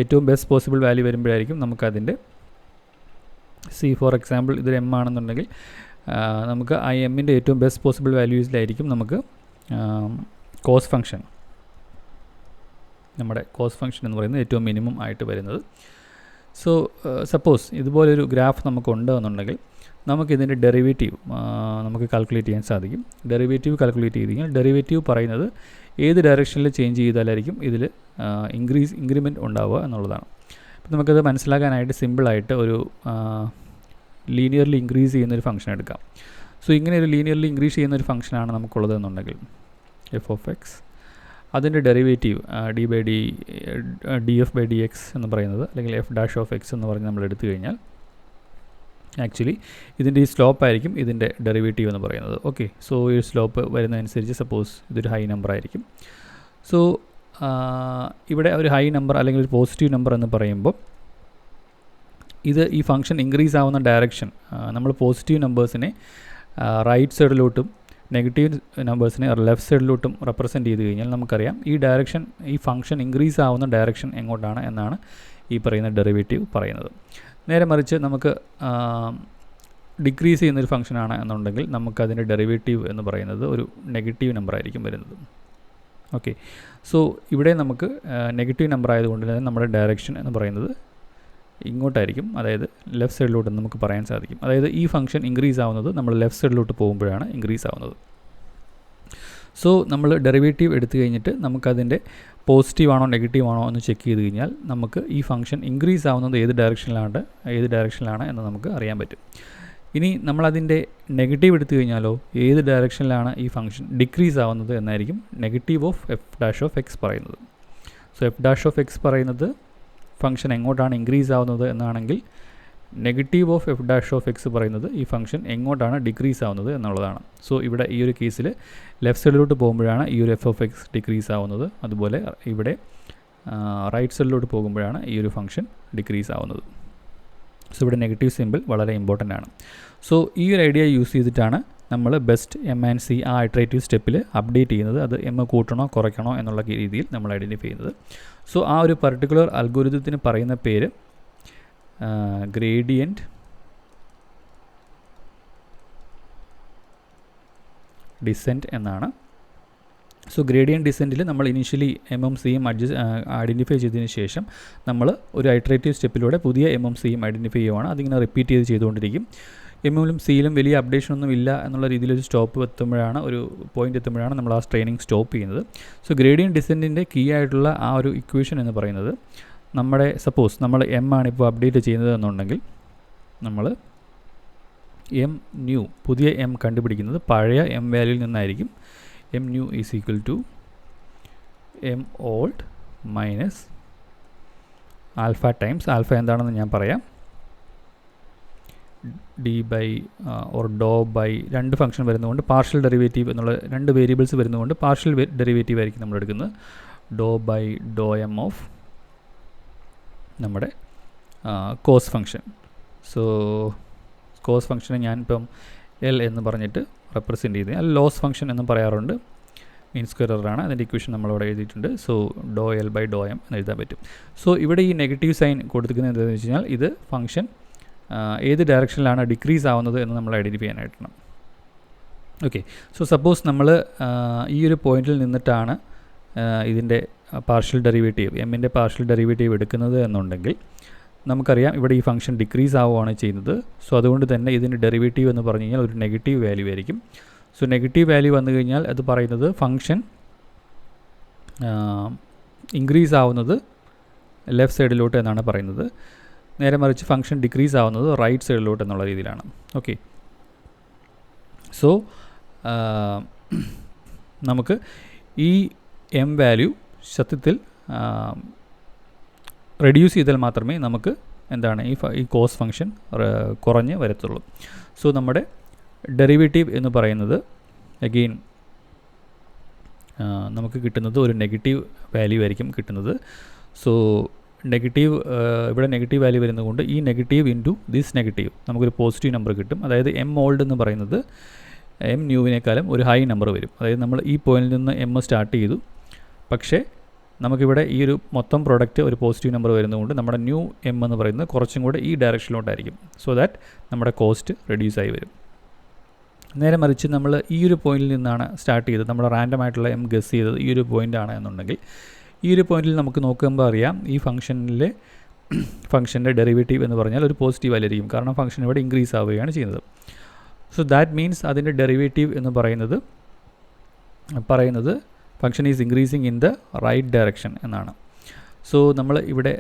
ഏറ്റവും ബെസ്റ്റ് പോസിബിൾ വാല്യൂ വരുമ്പോഴായിരിക്കും നമുക്കതിൻ്റെ ഫോർ എക്സാമ്പിൾ ഇതൊരു എം ആണെന്നുണ്ടെങ്കിൽ നമുക്ക് ആ എമ്മിൻ്റെ ഏറ്റവും ബെസ്റ്റ് പോസിബിൾ വാല്യൂസിലായിരിക്കും നമുക്ക് കോസ്റ്റ് ഫംഗ്ഷൻ, നമ്മുടെ കോസ്റ്റ് ഫംഗ്ഷൻ എന്ന് പറയുന്നത് ഏറ്റവും മിനിമം ആയിട്ട് വരുന്നത്. സോ സപ്പോസ് ഇതുപോലൊരു ഗ്രാഫ് നമുക്കുണ്ട് എന്നുണ്ടെങ്കിൽ നമുക്കിതിൻ്റെ ഡെറിവേറ്റീവ് നമുക്ക് കാൽക്കുലേറ്റ് ചെയ്യാൻ സാധിക്കും. ഡെറിവേറ്റീവ് കാൽക്കുലേറ്റ് ചെയ്ത് കഴിഞ്ഞാൽ ഡെറിവേറ്റീവ് പറയുന്നത് ഏത് ഡയറക്ഷനിൽ ചേഞ്ച് ചെയ്താലായിരിക്കും ഇതിൽ ഇൻക്രിമെൻറ്റ് ഉണ്ടാവുക എന്നുള്ളതാണ്. അപ്പോൾ നമുക്കത് മനസ്സിലാക്കാനായിട്ട് സിമ്പിളായിട്ട് ഒരു ലീനിയർലി ഇൻക്രീസ് ചെയ്യുന്നൊരു ഫംഗ്ഷൻ എടുക്കാം. സോ ഇങ്ങനെ ഒരു ലീനിയർലി ഇൻക്രീസ് ചെയ്യുന്നൊരു ഫംഗ്ഷനാണ് നമുക്കുള്ളത് എന്നുണ്ടെങ്കിൽ എഫ് ഓഫ് എക്സ്, അതിൻ്റെ derivative D F by D X എന്ന് പറയുന്നത് അല്ലെങ്കിൽ എഫ് ഡാഷ് ഓഫ് എക്സ് എന്ന് പറഞ്ഞ് നമ്മൾ എടുത്തു കഴിഞ്ഞാൽ ആക്ച്വലി ഇതിൻ്റെ ഈ സ്ലോപ്പ് ആയിരിക്കും ഇതിൻ്റെ ഡെറിവേറ്റീവ് എന്ന് പറയുന്നത്. ഓക്കെ, സോ ഈ സ്ലോപ്പ് വരുന്നതനുസരിച്ച് സപ്പോസ് ഇതൊരു ഹൈ നമ്പർ ആയിരിക്കും. സോ ഇവിടെ ഒരു ഹൈ നമ്പർ അല്ലെങ്കിൽ ഒരു പോസിറ്റീവ് നമ്പർ എന്ന് പറയുമ്പോൾ ഇത് ഈ ഫംഗ്ഷൻ ഇൻക്രീസ് ആവുന്ന ഡയറക്ഷൻ, നമ്മൾ പോസിറ്റീവ് നമ്പേഴ്സിനെ റൈറ്റ് സൈഡിലോട്ടും നെഗറ്റീവ് നമ്പേഴ്സിനെ ലെഫ്റ്റ് സൈഡിലോട്ടും റെപ്രസെൻറ്റ് ചെയ്ത് കഴിഞ്ഞാൽ നമുക്കറിയാം ഈ ഡയറക്ഷൻ, ഈ ഫംഗ്ഷൻ ഇൻക്രീസ് ആവുന്ന ഡയറക്ഷൻ എങ്ങോട്ടാണ് എന്നാണ് ഈ പറയുന്ന ഡെറിവേറ്റീവ് പറയുന്നത്. നേരെ മറിച്ച് നമുക്ക് ഡിക്രീസ് ചെയ്യുന്നൊരു ഫംഗ്ഷനാണ് എന്നുണ്ടെങ്കിൽ നമുക്കതിൻ്റെ ഡെറിവേറ്റീവ് എന്ന് പറയുന്നത് ഒരു നെഗറ്റീവ് നമ്പർ ആയിരിക്കും വരുന്നത്. ഓക്കെ, സോ ഇവിടെ നമുക്ക് നെഗറ്റീവ് നമ്പർ ആയതുകൊണ്ട് തന്നെ നമ്മുടെ ഡയറക്ഷൻ എന്ന് പറയുന്നത് ഇങ്ങോട്ടായിരിക്കും, അതായത് ലെഫ്റ്റ് സൈഡിലോട്ട് നമുക്ക് പറയാൻ സാധിക്കും. അതായത് ഈ ഫംഗ്ഷൻ ഇൻക്രീസ് ആവുന്നത് നമ്മൾ ലെഫ്റ്റ് സൈഡിലോട്ട് പോകുമ്പോഴാണ് ഇൻക്രീസ് ആവുന്നത്. സോ നമ്മൾ ഡെറിവേറ്റീവ് എടുത്തു കഴിഞ്ഞിട്ട് നമുക്കതിൻ്റെ പോസിറ്റീവ് ആണോ നെഗറ്റീവ് ആണോ എന്ന് ചെക്ക് ചെയ്ത് കഴിഞ്ഞാൽ നമുക്ക് ഈ ഫംഗ്ഷൻ ഇൻക്രീസ് ആവുന്നത് ഏത് ഡയറക്ഷനിലാണ് എന്ന് നമുക്ക് അറിയാൻ പറ്റും. ഇനി നമ്മളതിൻ്റെ നെഗറ്റീവ് എടുത്തു കഴിഞ്ഞാലോ ഏത് ഡയറക്ഷനിലാണ് ഈ ഫംഗ്ഷൻ ഡിക്രീസ് ആവുന്നത് എന്നായിരിക്കും negative of F dash of X പറയുന്നത്. So F dash of X പറയുന്നത് ഫംഗ്ഷൻ എങ്ങോട്ടാണ് ഇൻക്രീസ് ആവുന്നത് എന്നാണെങ്കിൽ negative of F dash of X പറയുന്നത് ഈ ഫംഗ്ഷൻ എങ്ങോട്ടാണ് ഡിക്രീസ് ആവുന്നത് എന്നുള്ളതാണ്. സോ ഇവിടെ ഈ ഒരു കേസിൽ ലെഫ്റ്റ് സൈഡിലോട്ട് പോകുമ്പോഴാണ് ഈ ഒരു എഫ് ഓഫ് എക്സ് ഡിക്രീസ് ആവുന്നത്. അതുപോലെ ഇവിടെ റൈറ്റ് സൈഡിലോട്ട് പോകുമ്പോഴാണ് ഈ ഒരു ഫംഗ്ഷൻ ഡിക്രീസ് ആവുന്നത്. സോ ഇവിടെ നെഗറ്റീവ് സിമ്പിൾ വളരെ ഇമ്പോർട്ടൻ്റ് ആണ്. സോ ഈ ഒരു ഐഡിയ യൂസ് ചെയ്തിട്ടാണ് നമ്മൾ ബെസ്റ്റ് M&C ആ ഇറ്ററേറ്റീവ് സ്റ്റെപ്പിൽ അപ്ഡേറ്റ് ചെയ്യുന്നത്. അത് എം കൂട്ടണോ കുറയ്ക്കണോ എന്നുള്ള രീതിയിൽ നമ്മൾ ഐഡൻറ്റിഫൈ ചെയ്യുന്നത്. സോ ആ ഒരു പർട്ടിക്കുലർ അൽഗോരിതത്തിന് പറയുന്ന പേര് ഗ്രേഡിയൻറ്റ് ഡിസെൻറ്റ് എന്നാണ്. സോ ഗ്രേഡിയൻറ്റ് ഡിസെൻറ്റിൽ നമ്മൾ ഇനീഷ്യലി എമ്മും സിയും ഐഡൻറ്റിഫൈ ചെയ്തതിന് ശേഷം നമ്മൾ ഒരു ഐറ്ററേറ്റീവ് സ്റ്റെപ്പിലൂടെ പുതിയ എമ്മും സിയും ഐഡൻറ്റിഫൈ ചെയ്യുവാണ്. അതിങ്ങനെ റിപ്പീറ്റ് ചെയ്തുകൊണ്ടിരിക്കും. എമ്മിലും സിയിലും വലിയ അപ്ഡേഷൻ ഒന്നും ഇല്ല എന്നുള്ള രീതിയിലൊരു സ്റ്റോപ്പ് എത്തുമ്പോഴാണ്, ഒരു പോയിൻ്റ് എത്തുമ്പോഴാണ് നമ്മൾ ആ ട്രെയിനിങ് സ്റ്റോപ്പ് ചെയ്യുന്നത്. സോ ഗ്രേഡിയൻറ്റ് ഡിസെൻറ്റിൻ്റെ കീ ആയിട്ടുള്ള ആ ഒരു ഇക്വേഷൻ എന്ന് പറയുന്നത് നമ്മുടെ സപ്പോസ് നമ്മൾ എം ആണ് ഇപ്പോൾ അപ്ഡേറ്റ് ചെയ്യുന്നത് എന്നുണ്ടെങ്കിൽ നമ്മൾ എം ന്യൂ പുതിയ എം കണ്ടുപിടിക്കുന്നത് പഴയ എം വാല്യൂയിൽ നിന്നായിരിക്കും. M new is equal to M old minus alpha times alpha എന്താണെന്ന് ഞാൻ പറയാം, D by or do by രണ്ട് ഫംഗ്ഷൻ വരുന്നതുകൊണ്ട് പാർഷ്യൽ ഡെറിവേറ്റീവ് എന്നുള്ള രണ്ട് വേരിയബിൾസ് വരുന്നതുകൊണ്ട് പാർഷ്യൽ ഡെറിവേറ്റീവ് ആയിരിക്കും നമ്മൾ എടുക്കുന്നത്. Do by Dr M of നമ്മുടെ കോസ് ഫംഗ്ഷൻ. സോ കോസ് ഫംഗ്ഷനെ ഞാനിപ്പം എൽ എന്ന് പറഞ്ഞിട്ട് റെപ്രസെൻറ്റ് ചെയ്ത്, അത് ലോസ് ഫംഗ്ഷൻ എന്ന് പറയാറുണ്ട്. മീൻ സ്ക്വയർ എററാണ്, അതിൻ്റെ ഇക്വേഷൻ നമ്മളിവിടെ എഴുതിയിട്ടുണ്ട്. So do L by Dr M എന്ന് എഴുതാൻ പറ്റും. സോ ഇവിടെ ഈ നെഗറ്റീവ് സൈൻ കൊടുത്തിരിക്കുന്നത് എന്താണെന്ന് വെച്ച് കഴിഞ്ഞാൽ ഇത് ഫംഗ്ഷൻ ഏത് ഡയറക്ഷനിലാണ് ഡിക്രീസ് ആവുന്നത് എന്ന് നമ്മൾ ഐഡൻറ്റിഫൈ ചെയ്യാനായിട്ടാണ്. ഓക്കെ, സോ സപ്പോസ് നമ്മൾ ഈ ഒരു പോയിന്റിൽ നിന്നിട്ടാണ് ഇതിൻ്റെ പാർഷ്യൽ ഡെറിവേറ്റീവ് എമ്മിൻ്റെ പാർഷ്യൽ ഡെറിവേറ്റീവ് എടുക്കുന്നത് എന്നുണ്ടെങ്കിൽ നമുക്കറിയാം ഇവിടെ ഈ ഫംഗ്ഷൻ ഡിക്രീസ് ആവുകയാണ് ചെയ്യുന്നത്. സോ അതുകൊണ്ട് തന്നെ ഇതിൻ്റെ ഡെറിവേറ്റീവ് എന്ന് പറഞ്ഞു കഴിഞ്ഞാൽ ഒരു നെഗറ്റീവ് വാല്യൂ ആയിരിക്കും. സോ നെഗറ്റീവ് വാല്യൂ വന്നു കഴിഞ്ഞാൽ അത് പറയുന്നത് ഫംഗ്ഷൻ ഇൻക്രീസ് ആവുന്നത് ലെഫ്റ്റ് സൈഡിലോട്ട് എന്നാണ് പറയുന്നത്. നേരെ മറിച്ച് ഫംഗ്ഷൻ ഡിക്രീസ് ആവുന്നത് റൈറ്റ് സൈഡിലോട്ട് എന്നുള്ള രീതിയിലാണ്. ഓക്കെ, സോ നമുക്ക് ഈ എം വാല്യൂ സത്യത്തിൽ റെഡ്യൂസ് ചെയ്താൽ മാത്രമേ നമുക്ക് എന്താണ് ഈ കോസ് ഫംഗ്ഷൻ കുറഞ്ഞ് വരത്തുള്ളൂ. സോ നമ്മുടെ ഡെറിവേറ്റീവ് എന്ന് പറയുന്നത് അഗെയിൻ നമുക്ക് കിട്ടുന്നത് ഒരു നെഗറ്റീവ് വാല്യൂ ആയിരിക്കും കിട്ടുന്നത്. സോ നെഗറ്റീവ് ഇവിടെ നെഗറ്റീവ് വാല്യൂ വരുന്നതുകൊണ്ട് ഈ നെഗറ്റീവ് ഇൻറ്റു ദിസ് നെഗറ്റീവ് നമുക്കൊരു പോസിറ്റീവ് നമ്പർ കിട്ടും. അതായത് എം ഓൾഡ് എന്ന് പറയുന്നത് എം ന്യൂവിനേക്കാളും ഒരു ഹൈ നമ്പർ വരും. അതായത് നമ്മൾ ഈ പോയിന്റിൽ നിന്ന് എം സ്റ്റാർട്ട് ചെയ്തു, പക്ഷേ നമുക്കിവിടെ ഈ ഒരു മൊത്തം പ്രോഡക്റ്റ് ഒരു പോസിറ്റീവ് നമ്പർ വരുന്നതുകൊണ്ട് നമ്മുടെ ന്യൂ എം എന്ന് പറയുന്നത് കുറച്ചും കൂടെ ഈ ഡയറക്ഷനിലോട്ടായിരിക്കും. സോ ദാറ്റ് നമ്മുടെ കോസ്റ്റ് റെഡ്യൂസ് ആയി വരും. നേരെ മറിച്ച് നമ്മൾ ഈ ഒരു പോയിന്റിൽ നിന്നാണ് സ്റ്റാർട്ട് ചെയ്തത്, നമ്മൾ റാൻഡം ആയിട്ടുള്ള എം ഗസ് ചെയ്തത് ഈ ഒരു പോയിൻ്റ് ആണ് എന്നുണ്ടെങ്കിൽ ഈ ഒരു പോയിന്റിൽ നമുക്ക് നോക്കുമ്പോൾ അറിയാം ഈ ഫംഗ്ഷൻ്റെ ഡെറിവേറ്റീവ് എന്ന് പറഞ്ഞാൽ ഒരു പോസിറ്റീവ് ആയിരിക്കും. കാരണം ഫംഗ്ഷൻ ഇവിടെ ഇൻക്രീസ് ആവുകയാണ് ചെയ്യുന്നത്. സോ ദാറ്റ് മീൻസ് അതിൻ്റെ ഡെറിവേറ്റീവ് എന്ന് പറയുന്നത് function is increasing in the right direction എന്നാണ്. സോ നമ്മൾ ഇവിടെ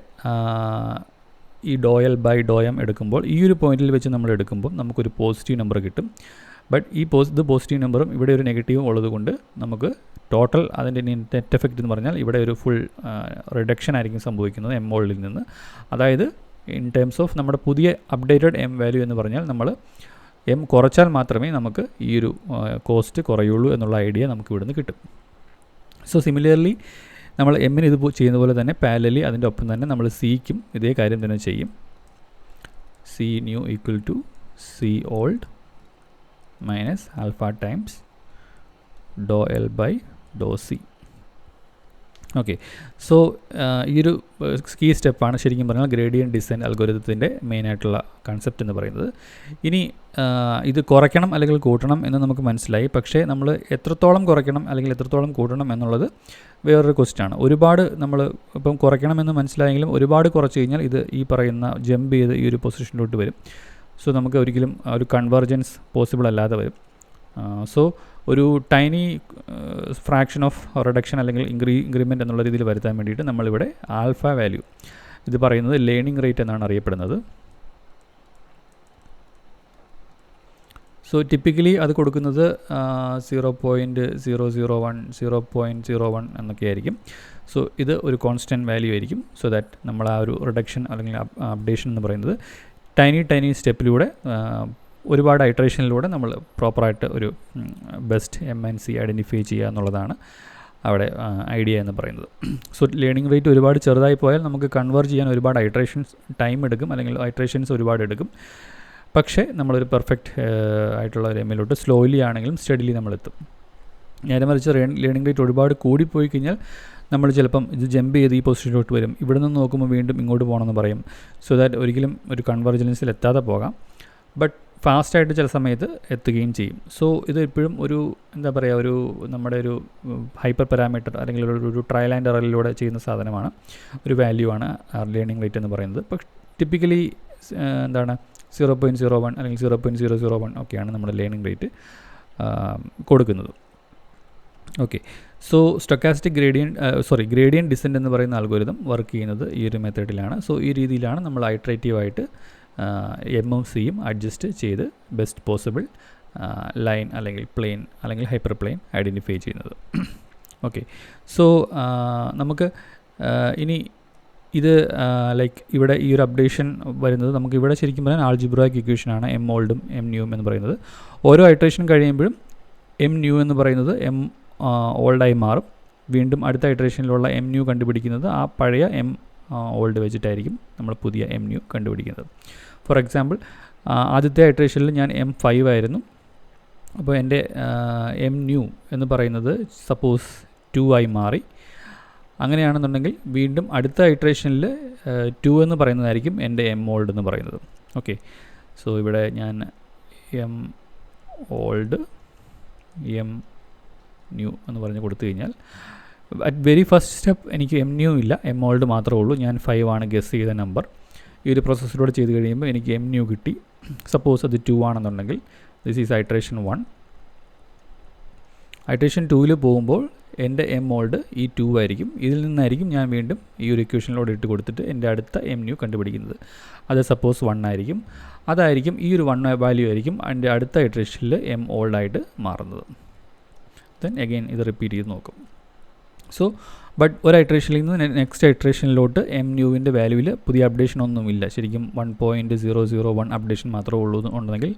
ഈ do L by Dr M എടുക്കുമ്പോൾ ഈ ഒരു പോയിന്റിൽ വെച്ച് നമ്മൾ എടുക്കുമ്പോൾ നമുക്കൊരു പോസിറ്റീവ് നമ്പർ കിട്ടും. ബട്ട് ഈ പോസിറ്റീവ് നമ്പറും ഇവിടെ ഒരു നെഗറ്റീവും ഉള്ളത് കൊണ്ട് നമുക്ക് ടോട്ടൽ അതിൻ്റെ നെറ്റ് എഫക്റ്റ് എന്ന് പറഞ്ഞാൽ ഇവിടെ ഒരു ഫുൾ റിഡക്ഷൻ ആയിരിക്കും സംഭവിക്കുന്നത് എം ഓൾഡിൽ നിന്ന്. അതായത് ഇൻ ടേംസ് ഓഫ് നമ്മുടെ പുതിയ അപ്ഡേറ്റഡ് എം വാല്യൂ എന്ന് പറഞ്ഞാൽ നമ്മൾ എം കുറച്ചാൽ മാത്രമേ നമുക്ക് ഈ ഒരു കോസ്റ്റ് കുറയുള്ളൂ എന്നുള്ള ഐഡിയ നമുക്ക് ഇവിടുന്ന് കിട്ടും. സോ സിമിലർലി നമ്മൾ എമ്മിന് ഇത് ചെയ്യുന്ന പോലെ തന്നെ പാരലലി അതിൻ്റെ ഒപ്പം തന്നെ നമ്മൾ സിക്കും ഇതേ കാര്യം തന്നെ ചെയ്യും. C new equal to C old minus alpha times do L by do C. Okay, so ഈ ഒരു കീ സ്റ്റെപ്പാണ് ശരിക്കും പറഞ്ഞാൽ ഗ്രേഡിയൻറ്റ് ഡിസെൻറ്റ് അൽഗോരിതത്തിൻ്റെ മെയിനായിട്ടുള്ള കൺസെപ്റ്റ് എന്ന് പറയുന്നത്. ഇനി ഇത് കുറയ്ക്കണം അല്ലെങ്കിൽ കൂട്ടണം എന്ന് നമുക്ക് മനസ്സിലായി. പക്ഷേ നമ്മൾ എത്രത്തോളം കുറയ്ക്കണം അല്ലെങ്കിൽ എത്രത്തോളം കൂട്ടണം എന്നുള്ളത് വേറൊരു ക്വസ്റ്റ്യനാണ്. ഒരുപാട് നമ്മൾ ഇപ്പം കുറയ്ക്കണമെന്ന് മനസ്സിലായെങ്കിലും ഒരുപാട് കുറച്ച് കഴിഞ്ഞാൽ ഇത് ഈ പറയുന്ന ജമ്പ് ചെയ്ത് ഈ ഒരു പൊസിഷനിലോട്ട് വരും. സോ നമുക്ക് ഒരിക്കലും ഒരു കൺവെർജൻസ് പോസിബിൾ അല്ലാതെ വരും. സോ ഒരു ടൈനി ഫ്രാക്ഷൻ ഓഫ് റിഡക്ഷൻ അല്ലെങ്കിൽ ഇൻക്രിമെൻറ്റ് എന്നുള്ള രീതിയിൽ വരുത്താൻ വേണ്ടിയിട്ട് നമ്മളിവിടെ ആൽഫ വാല്യൂ ഇത് പറയുന്നത് ലേണിംഗ് റേറ്റ് എന്നാണ് അറിയപ്പെടുന്നത്. സോ ടിപ്പിക്കലി അത് കൊടുക്കുന്നത് 0.001 0.01 എന്നൊക്കെ ആയിരിക്കും. സോ ഇത് ഒരു കോൺസ്റ്റൻറ്റ് വാല്യൂ ആയിരിക്കും. സോ ദാറ്റ് നമ്മൾ ആ ഒരു റിഡക്ഷൻ അല്ലെങ്കിൽ അപ്ഡേഷൻ എന്ന് പറയുന്നത് ടൈനി സ്റ്റെപ്പിലൂടെ ഒരുപാട് ഐട്രേഷനിലൂടെ നമ്മൾ പ്രോപ്പറായിട്ട് ഒരു ബെസ്റ്റ് MNC ഐഡൻറ്റിഫൈ ചെയ്യുക എന്നുള്ളതാണ് അവിടെ ഐഡിയ എന്ന് പറയുന്നത്. സോ ലേണിംഗ് റേറ്റ് ഒരുപാട് ചെറുതായി പോയാൽ നമുക്ക് കൺവേർട്ട് ചെയ്യാൻ ഒരുപാട് ടൈം എടുക്കും അല്ലെങ്കിൽ ഐട്രേഷൻസ് ഒരുപാട് എടുക്കും. പക്ഷേ നമ്മളൊരു പെർഫെക്റ്റ് ആയിട്ടുള്ള ഒരു എമ്മിലോട്ട് സ്ലോലി ആണെങ്കിലും സ്റ്റഡിലി നമ്മളെത്തും. നേരെ മറിച്ച് ലേണിംഗ് റേറ്റ് ഒരുപാട് കൂടിപ്പോയി കഴിഞ്ഞാൽ നമ്മൾ ചിലപ്പം ഇത് ജമ്പ് ചെയ്ത് ഈ പൊസിഷനിലോട്ട് വരും, ഇവിടെ നിന്ന് നോക്കുമ്പോൾ വീണ്ടും ഇങ്ങോട്ട് പോകണമെന്ന് പറയും. സോ ദാറ്റ് ഒരിക്കലും ഒരു കൺവെർജൻസിൽ എത്താതെ പോകാം, ബട്ട് ഫാസ്റ്റായിട്ട് ചില സമയത്ത് എത്തുകയും ചെയ്യും. സോ ഇത് എപ്പോഴും ഒരു എന്താ പറയുക ഒരു നമ്മുടെ ഒരു ഹൈപ്പർ പാരാമീറ്റർ അല്ലെങ്കിൽ ഒരു ട്രയൽ ആൻഡ് എററിലൂടെ ചെയ്യുന്ന സാധനമാണ്, ഒരു വാല്യൂ ആണ് ലേണിംഗ് റേറ്റ് എന്ന് പറയുന്നത്. പക്ഷേ ടിപ്പിക്കലി എന്താണ് 0.01 അല്ലെങ്കിൽ 0.001 ഒക്കെയാണ് നമ്മുടെ ലേണിംഗ് റേറ്റ് കൊടുക്കുന്നത്. Okay, so stochastic gradient decent എന്ന് പറയുന്ന അൽഗോരിതം വർക്ക് ചെയ്യുന്നത് ഈ ഒരു മെത്തേഡിലാണ്. സോ ഈ രീതിയിലാണ് നമ്മൾ ഐട്രേറ്റീവായിട്ട് എമ്മും സിയും അഡ്ജസ്റ്റ് ചെയ്ത് ബെസ്റ്റ് പോസിബിൾ ലൈൻ അല്ലെങ്കിൽ പ്ലെയിൻ അല്ലെങ്കിൽ ഹൈപ്പർ പ്ലെയിൻ ഐഡൻറ്റിഫൈ ചെയ്യുന്നത്. ഓക്കെ, സോ നമുക്ക് ഇനി ഇത് ലൈക്ക് ഇവിടെ ഈ ഒരു അപ്ഡേഷൻ വരുന്നത് നമുക്ക് ഇവിടെ ശരിക്കും പറയാൻ ആൾജിബ്രായിക് ഇക്വേഷനാണ് എം ഓൾഡും എം ന്യൂവും എന്ന് പറയുന്നത്. ഓരോ ഐട്രേഷൻ കഴിയുമ്പോഴും എം ന്യൂ എന്ന് പറയുന്നത് എം ഓൾഡായി മാറും. വീണ്ടും അടുത്ത ഐട്രേഷനിലുള്ള എം ന്യൂ കണ്ടുപിടിക്കുന്നത് ആ പഴയ എം ഓൾഡ് വെച്ചിട്ടായിരിക്കും നമ്മൾ പുതിയ എം ന്യൂ കണ്ടുപിടിക്കുന്നത്. ഫോർ എക്സാമ്പിൾ ആദ്യത്തെ ഐട്രേഷനിൽ ഞാൻ M5 ആയിരുന്നു. അപ്പോൾ എൻ്റെ എം ന്യൂ എന്ന് പറയുന്നത് സപ്പോസ് 2 ആയി മാറി. അങ്ങനെയാണെന്നുണ്ടെങ്കിൽ വീണ്ടും അടുത്ത ഐട്രേഷനിൽ 2 എന്ന് പറയുന്നതായിരിക്കും എൻ്റെ എം ഓൾഡ് എന്ന് പറയുന്നത്. ഓക്കെ, സോ ഇവിടെ ഞാൻ എം ഓൾഡ് എം ന്യൂ എന്ന് പറഞ്ഞ് കൊടുത്തു കഴിഞ്ഞാൽ അറ്റ് വെരി ഫസ്റ്റ് സ്റ്റെപ്പ് എനിക്ക് എം ന്യൂ ഇല്ല, എം ഓൾഡ് മാത്രമേ ഉള്ളൂ. ഞാൻ 5 ആണ് ഗസ് ചെയ്ത നമ്പർ. ഈ ഒരു പ്രോസസ്സിലൂടെ ചെയ്ത് കഴിയുമ്പോൾ എനിക്ക് എം ന്യൂ കിട്ടി. സപ്പോസ് അത് 2 ആണെന്നുണ്ടെങ്കിൽ ദിസ് ഈസ് ഐട്രേഷൻ 1. ഐട്രേഷൻ 2ൽ പോകുമ്പോൾ എൻ്റെ എം ഓൾഡ് ഈ 2 ആയിരിക്കും. ഇതിൽ നിന്നായിരിക്കും ഞാൻ വീണ്ടും ഈ ഒരു ഇക്വേഷനിലൂടെ ഇട്ട് കൊടുത്തിട്ട് എൻ്റെ അടുത്ത എം ന്യൂ കണ്ടുപിടിക്കുന്നത്. അത് സപ്പോസ് 1 ആയിരിക്കും. അതായിരിക്കും ഈ ഒരു 1 വാല്യൂ ആയിരിക്കും എൻ്റെ അടുത്ത ഐട്രേഷനിൽ എം ഓൾഡായിട്ട് മാറുന്നത്. ദെൻ അഗെയിൻ ഇത് റിപ്പീറ്റ് ചെയ്ത് നോക്കും. സോ ബട്ട് ഒരു ഐട്രേഷനിൽ നിന്ന് നെക്സ്റ്റ് ഐട്രേഷനിലോട്ട് എം ന്യൂവിൻ്റെ വാല്യൂവിൽ പുതിയ അപ്ഡേഷൻ ഒന്നുമില്ല. ശരിക്കും 1.001 അപ്ഡേഷൻ മാത്രമേ ഉള്ളൂ ഉണ്ടെങ്കിൽ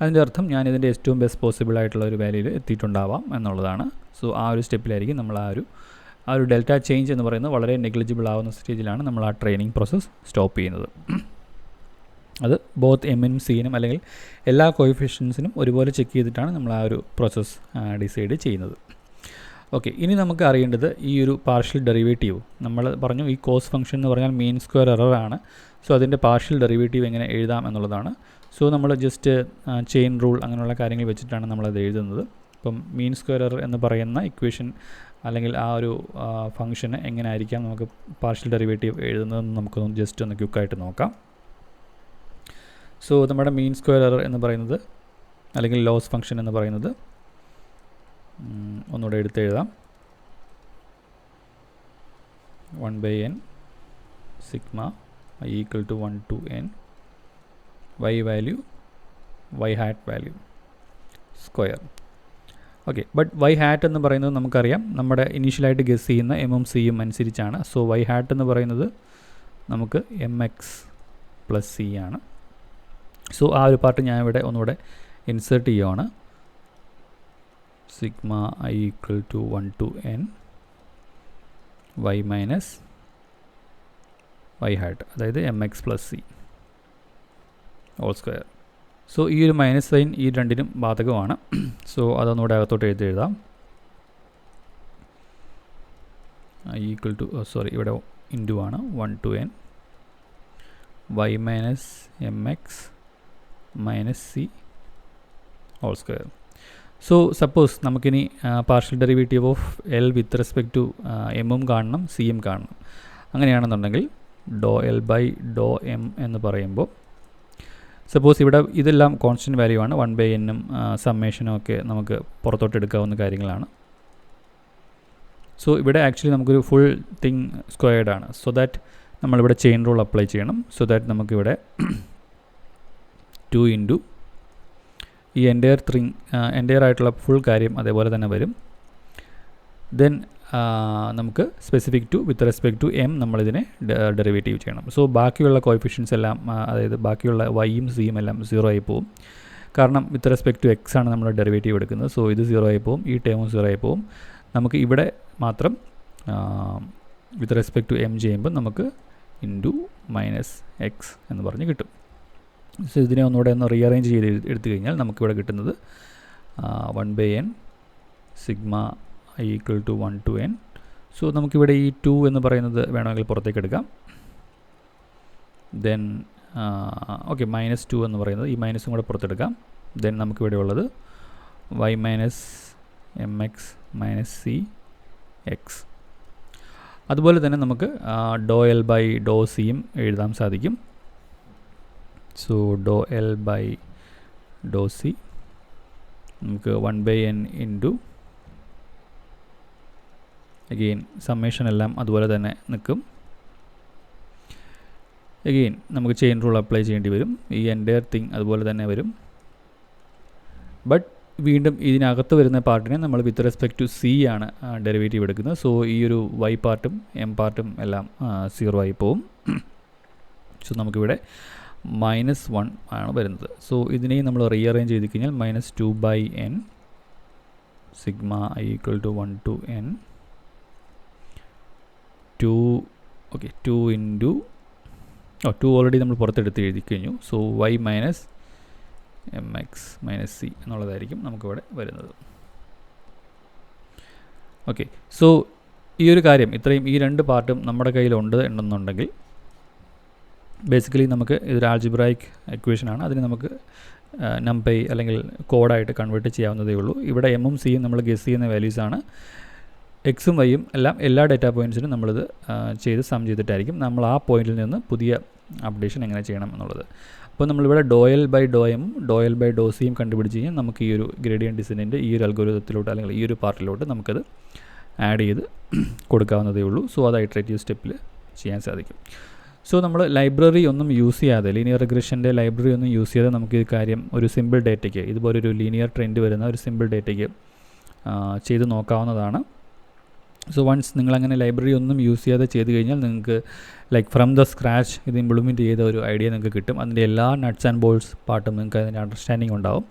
അതിൻ്റെ അർത്ഥം ഞാൻ ഇതിൻ്റെ ഏറ്റവും ബെസ്റ്റ് പോസിബിൾ ആയിട്ടുള്ള ഒരു വാല്യൂവിൽ എത്തിയിട്ടുണ്ടാവാം എന്നുള്ളതാണ്. സോ ആ ഒരു സ്റ്റെപ്പിലായിരിക്കും നമ്മൾ ആ ഒരു ഡെൽറ്റ ചേഞ്ച് എന്ന് പറയുന്നത് വളരെ നെഗ്ലിജിബിൾ ആവുന്ന സ്റ്റേജിലാണ് നമ്മൾ ആ ട്രെയിനിങ് പ്രോസസ്സ് സ്റ്റോപ്പ് ചെയ്യുന്നത്. അത് ബോത്ത് എമ്മിനും സിനും അല്ലെങ്കിൽ എല്ലാ കോഎഫിഷ്യൻസിനും ഒരുപോലെ ചെക്ക് ചെയ്തിട്ടാണ് നമ്മൾ ആ ഒരു പ്രോസസ്സ് ഡിസൈഡ് ചെയ്യുന്നത്. ഓക്കെ, ഇനി നമുക്ക് അറിയേണ്ടത് ഈ ഒരു പാർഷ്യൽ ഡെറിവേറ്റീവ്. നമ്മൾ പറഞ്ഞു ഈ കോസ് ഫംഗ്ഷൻ എന്ന് പറഞ്ഞാൽ മീൻ സ്ക്വയർ എറർ ആണ്. സോ അതിൻ്റെ പാർഷ്യൽ ഡെറിവേറ്റീവ് എങ്ങനെ എഴുതാം എന്നുള്ളതാണ്. സോ നമ്മൾ ജസ്റ്റ് ചെയിൻ റൂൾ അങ്ങനെയുള്ള കാര്യങ്ങൾ വെച്ചിട്ടാണ് നമ്മളത് എഴുതുന്നത്. ഇപ്പം മീൻ സ്ക്വയർ എറർ എന്ന് പറയുന്ന ഇക്വേഷൻ അല്ലെങ്കിൽ ആ ഒരു ഫംഗ്ഷന് എങ്ങനെ ആയിരിക്കാം നമുക്ക് പാർഷ്യൽ ഡെറിവേറ്റീവ് എഴുതുന്നതെന്ന് നമുക്കൊന്ന് ജസ്റ്റ് ഒന്ന് ക്വിക്കായിട്ട് നോക്കാം. സോ നമ്മുടെ മീൻ സ്ക്വയർ എറർ എന്ന് പറയുന്നത് അല്ലെങ്കിൽ ലോസ് ഫംഗ്ഷൻ എന്ന് പറയുന്നത് ഒന്നുകൂടെ എടുത്ത് എഴുതാം. 1/n sigma i equal to 1 to n y value y hat value square. Okay, but y hat എന്ന് പറയുന്നത് നമുക്കറിയാം നമ്മുടെ ഇനീഷ്യലായിട്ട് ഗസ് ചെയ്യുന്ന എമ്മും സിയും അനുസരിച്ചാണ്. സോ y hat എന്ന് പറയുന്നത് നമുക്ക് mx പ്ലസ് സി ആണ്. സോ ആ ഒരു പാർട്ട് ഞാൻ ഇവിടെ ഒന്നുകൂടെ ഇൻസേർട്ട് ചെയ്യുവാണ്. Sigma i equal to 1 to n y minus y hat, അതായത് mx plus C whole square. So ഈ ഒരു മൈനസ് സൈൻ ഈ രണ്ടിനും ബാധകമാണ്. സോ അതൊന്നുകൂടെ അകത്തോട്ട് എഴുതാം. i equal to ഇവിടെ ഇൻറ്റു ആണ് 1 to n y minus mx minus C whole square. So suppose നമുക്കിനി partial derivative of L with respect to എമ്മും കാണണം സിയും കാണണം. അങ്ങനെയാണെന്നുണ്ടെങ്കിൽ ഡോ എൽ ബൈ ഡോ എം എന്ന് പറയുമ്പോൾ സപ്പോസ് ഇവിടെ ഇതെല്ലാം കോൺസ്റ്റൻറ്റ് വാല്യൂ ആണ്. 1/n സമ്മേഷനും ഒക്കെ നമുക്ക് പുറത്തോട്ട് എടുക്കാവുന്ന കാര്യങ്ങളാണ്. സോ ഇവിടെ ആക്ച്വലി നമുക്കൊരു ഫുൾ തിങ് സ്ക്വയർഡ് ആണ്. സോ ദാറ്റ് നമ്മളിവിടെ ചെയിൻ റൂൾ അപ്ലൈ ചെയ്യണം. സോ ദാറ്റ് നമുക്കിവിടെ 2 ഇൻറ്റു ഈ എൻ്റയർ ആയിട്ടുള്ള ഫുൾ കാര്യം അതേപോലെ തന്നെ വരും. ദെൻ നമുക്ക് specific to with respect to M നമ്മളിതിനെ ഡെറിവേറ്റീവ് ചെയ്യണം. സോ ബാക്കിയുള്ള കോഎഫിഷ്യൻസ് എല്ലാം അതായത് ബാക്കിയുള്ള വൈയും സിയും എല്ലാം 0 ആയി പോകും. കാരണം വിത്ത് റെസ്പെക്ട് ടു എക്സ് ആണ് നമ്മൾ ഡെറിവേറ്റീവ് എടുക്കുന്നത്. സോ ഇത് 0 ആയി പോകും, ഈ ടേമും 0 ആയി പോകും. നമുക്ക് ഇവിടെ മാത്രം വിത്ത് റെസ്പെക്ട് ടു എം ചെയ്യുമ്പോൾ നമുക്ക് ഇൻറ്റു മൈനസ് എക്സ് എന്ന് പറഞ്ഞ് കിട്ടും. സോ ഇതിനെ ഒന്നുകൂടെ ഒന്ന് റീഅറേഞ്ച് ചെയ്ത് എടുത്തു കഴിഞ്ഞാൽ നമുക്കിവിടെ കിട്ടുന്നത് 1/n sigma i equal to 1 to n. So നമുക്കിവിടെ ഈ 2 എന്ന് പറയുന്നത് വേണമെങ്കിൽ പുറത്തേക്ക് എടുക്കാം. ദെൻ ഓക്കെ -2 എന്ന് പറയുന്നത് ഈ മൈനസും കൂടെ പുറത്തെടുക്കാം. ദെൻ നമുക്കിവിടെ ഉള്ളത് y minus M X minus C X. അതുപോലെ തന്നെ നമുക്ക് ഡോ എൽ ബൈ ഡോ സിയും എഴുതാൻ സാധിക്കും. So do L by do C നമുക്ക് 1/n ഇൻറ്റു അഗെയിൻ സമ്മേഷൻ എല്ലാം അതുപോലെ തന്നെ നിൽക്കും. അഗെയിൻ നമുക്ക് ചെയിൻ റൂൾ അപ്ലൈ ചെയ്യേണ്ടി വരും. ഈ എൻ്റയർ തിങ് അതുപോലെ തന്നെ വരും. ബട്ട് വീണ്ടും ഇതിനകത്ത് വരുന്ന പാർട്ടിനെ നമ്മൾ വിത്ത് റെസ്പെക്ട് ടു സി ആണ് ഡെറിവേറ്റീവ് എടുക്കുന്നത്. സോ ഈ ഒരു y പാർട്ടും m പാർട്ടും എല്ലാം 0 ആയി പോവും. സോ നമുക്കിവിടെ -1 ആണ് വരുന്നത്. സോ ഇതിനെയും നമ്മൾ റീഅറേഞ്ച് ചെയ്ത് കഴിഞ്ഞാൽ -2/n sigma i = 1 to n 2 okay 2 into 2 already നമ്മൾ പുറത്തെടുത്ത് എഴുതി കഴിഞ്ഞു. So y minus mx minus c എന്നുള്ളതായിരിക്കും നമുക്കിവിടെ വരുന്നത്. ഓക്കെ, സോ ഈ ഒരു കാര്യം ഇത്രയും ഈ രണ്ട് പാർട്ടും നമ്മുടെ കയ്യിലുണ്ട് എന്നുണ്ടെങ്കിൽ ബേസിക്കലി നമുക്ക് ഇതൊരു ആൾജിബ്രായിക് എക്വേഷനാണ്. അതിന് നമുക്ക് നംപൈ അല്ലെങ്കിൽ കോഡായിട്ട് കൺവേർട്ട് ചെയ്യാവുന്നതേ ഉള്ളൂ. ഇവിടെ എമ്മും സിയും നമ്മൾ ഗസ് ചെയ്യുന്ന വാല്യൂസാണ്. എക്സും വൈയും എല്ലാം എല്ലാ ഡേറ്റാ പോയിൻറ്റ്സിനും നമ്മളിത് ചെയ്ത് സം ചെയ്തിട്ടായിരിക്കും നമ്മൾ ആ പോയിന്റിൽ നിന്ന് പുതിയ അപ്ഡേഷൻ എങ്ങനെ ചെയ്യണം എന്നുള്ളത്. അപ്പോൾ നമ്മളിവിടെ ∂L/∂m ∂L/∂cയും കണ്ടുപിടിച്ച് കഴിഞ്ഞാൽ നമുക്ക് ഈ ഒരു ഗ്രേഡിയൻറ്റ് ഡിസെൻറ്റിൻ്റെ ഈ ഒരു അൽഗോരിതത്തിലോട്ട് അല്ലെങ്കിൽ ഈ ഒരു പാർട്ടിലോട്ട് നമുക്കത് ആഡ് ചെയ്ത് കൊടുക്കാവുന്നതേ ഉള്ളൂ. സോ അത് ഇറ്ററേറ്റീവ് സ്റ്റെപ്പിൽ ചെയ്യാൻ സാധിക്കും. സോ നമ്മൾ ലൈബ്രറി ഒന്നും യൂസ് ചെയ്യാതെ, ലീനിയർ റിഗ്രഷൻ്റെ ലൈബ്രറി ഒന്നും യൂസ് ചെയ്യാതെ നമുക്ക് ഈ കാര്യം ഒരു സിമ്പിൾ ഡേറ്റയ്ക്ക്, ഇതുപോലൊരു ലീനിയർ ട്രെൻഡ് വരുന്ന ഒരു സിമ്പിൾ ഡേറ്റയ്ക്ക് ചെയ്ത് നോക്കാവുന്നതാണ്. സോ വൺസ് നിങ്ങളങ്ങനെ ലൈബ്രറി ഒന്നും യൂസ് ചെയ്യാതെ ചെയ്ത് കഴിഞ്ഞാൽ നിങ്ങൾക്ക് ലൈക്ക് ഫ്രം ദ സ്ക്രാച്ച് ഇത് ഇംപ്ലിമെൻറ്റ് ചെയ്ത ഒരു ഐഡിയ നിങ്ങൾക്ക് കിട്ടും. അതിൻ്റെ എല്ലാ നട്ട്സ് ആൻഡ് ബോൾസ് പാർട്ടും നിങ്ങൾക്ക് അതിൻ്റെ അണ്ടർസ്റ്റാൻഡിങ് ഉണ്ടാവും,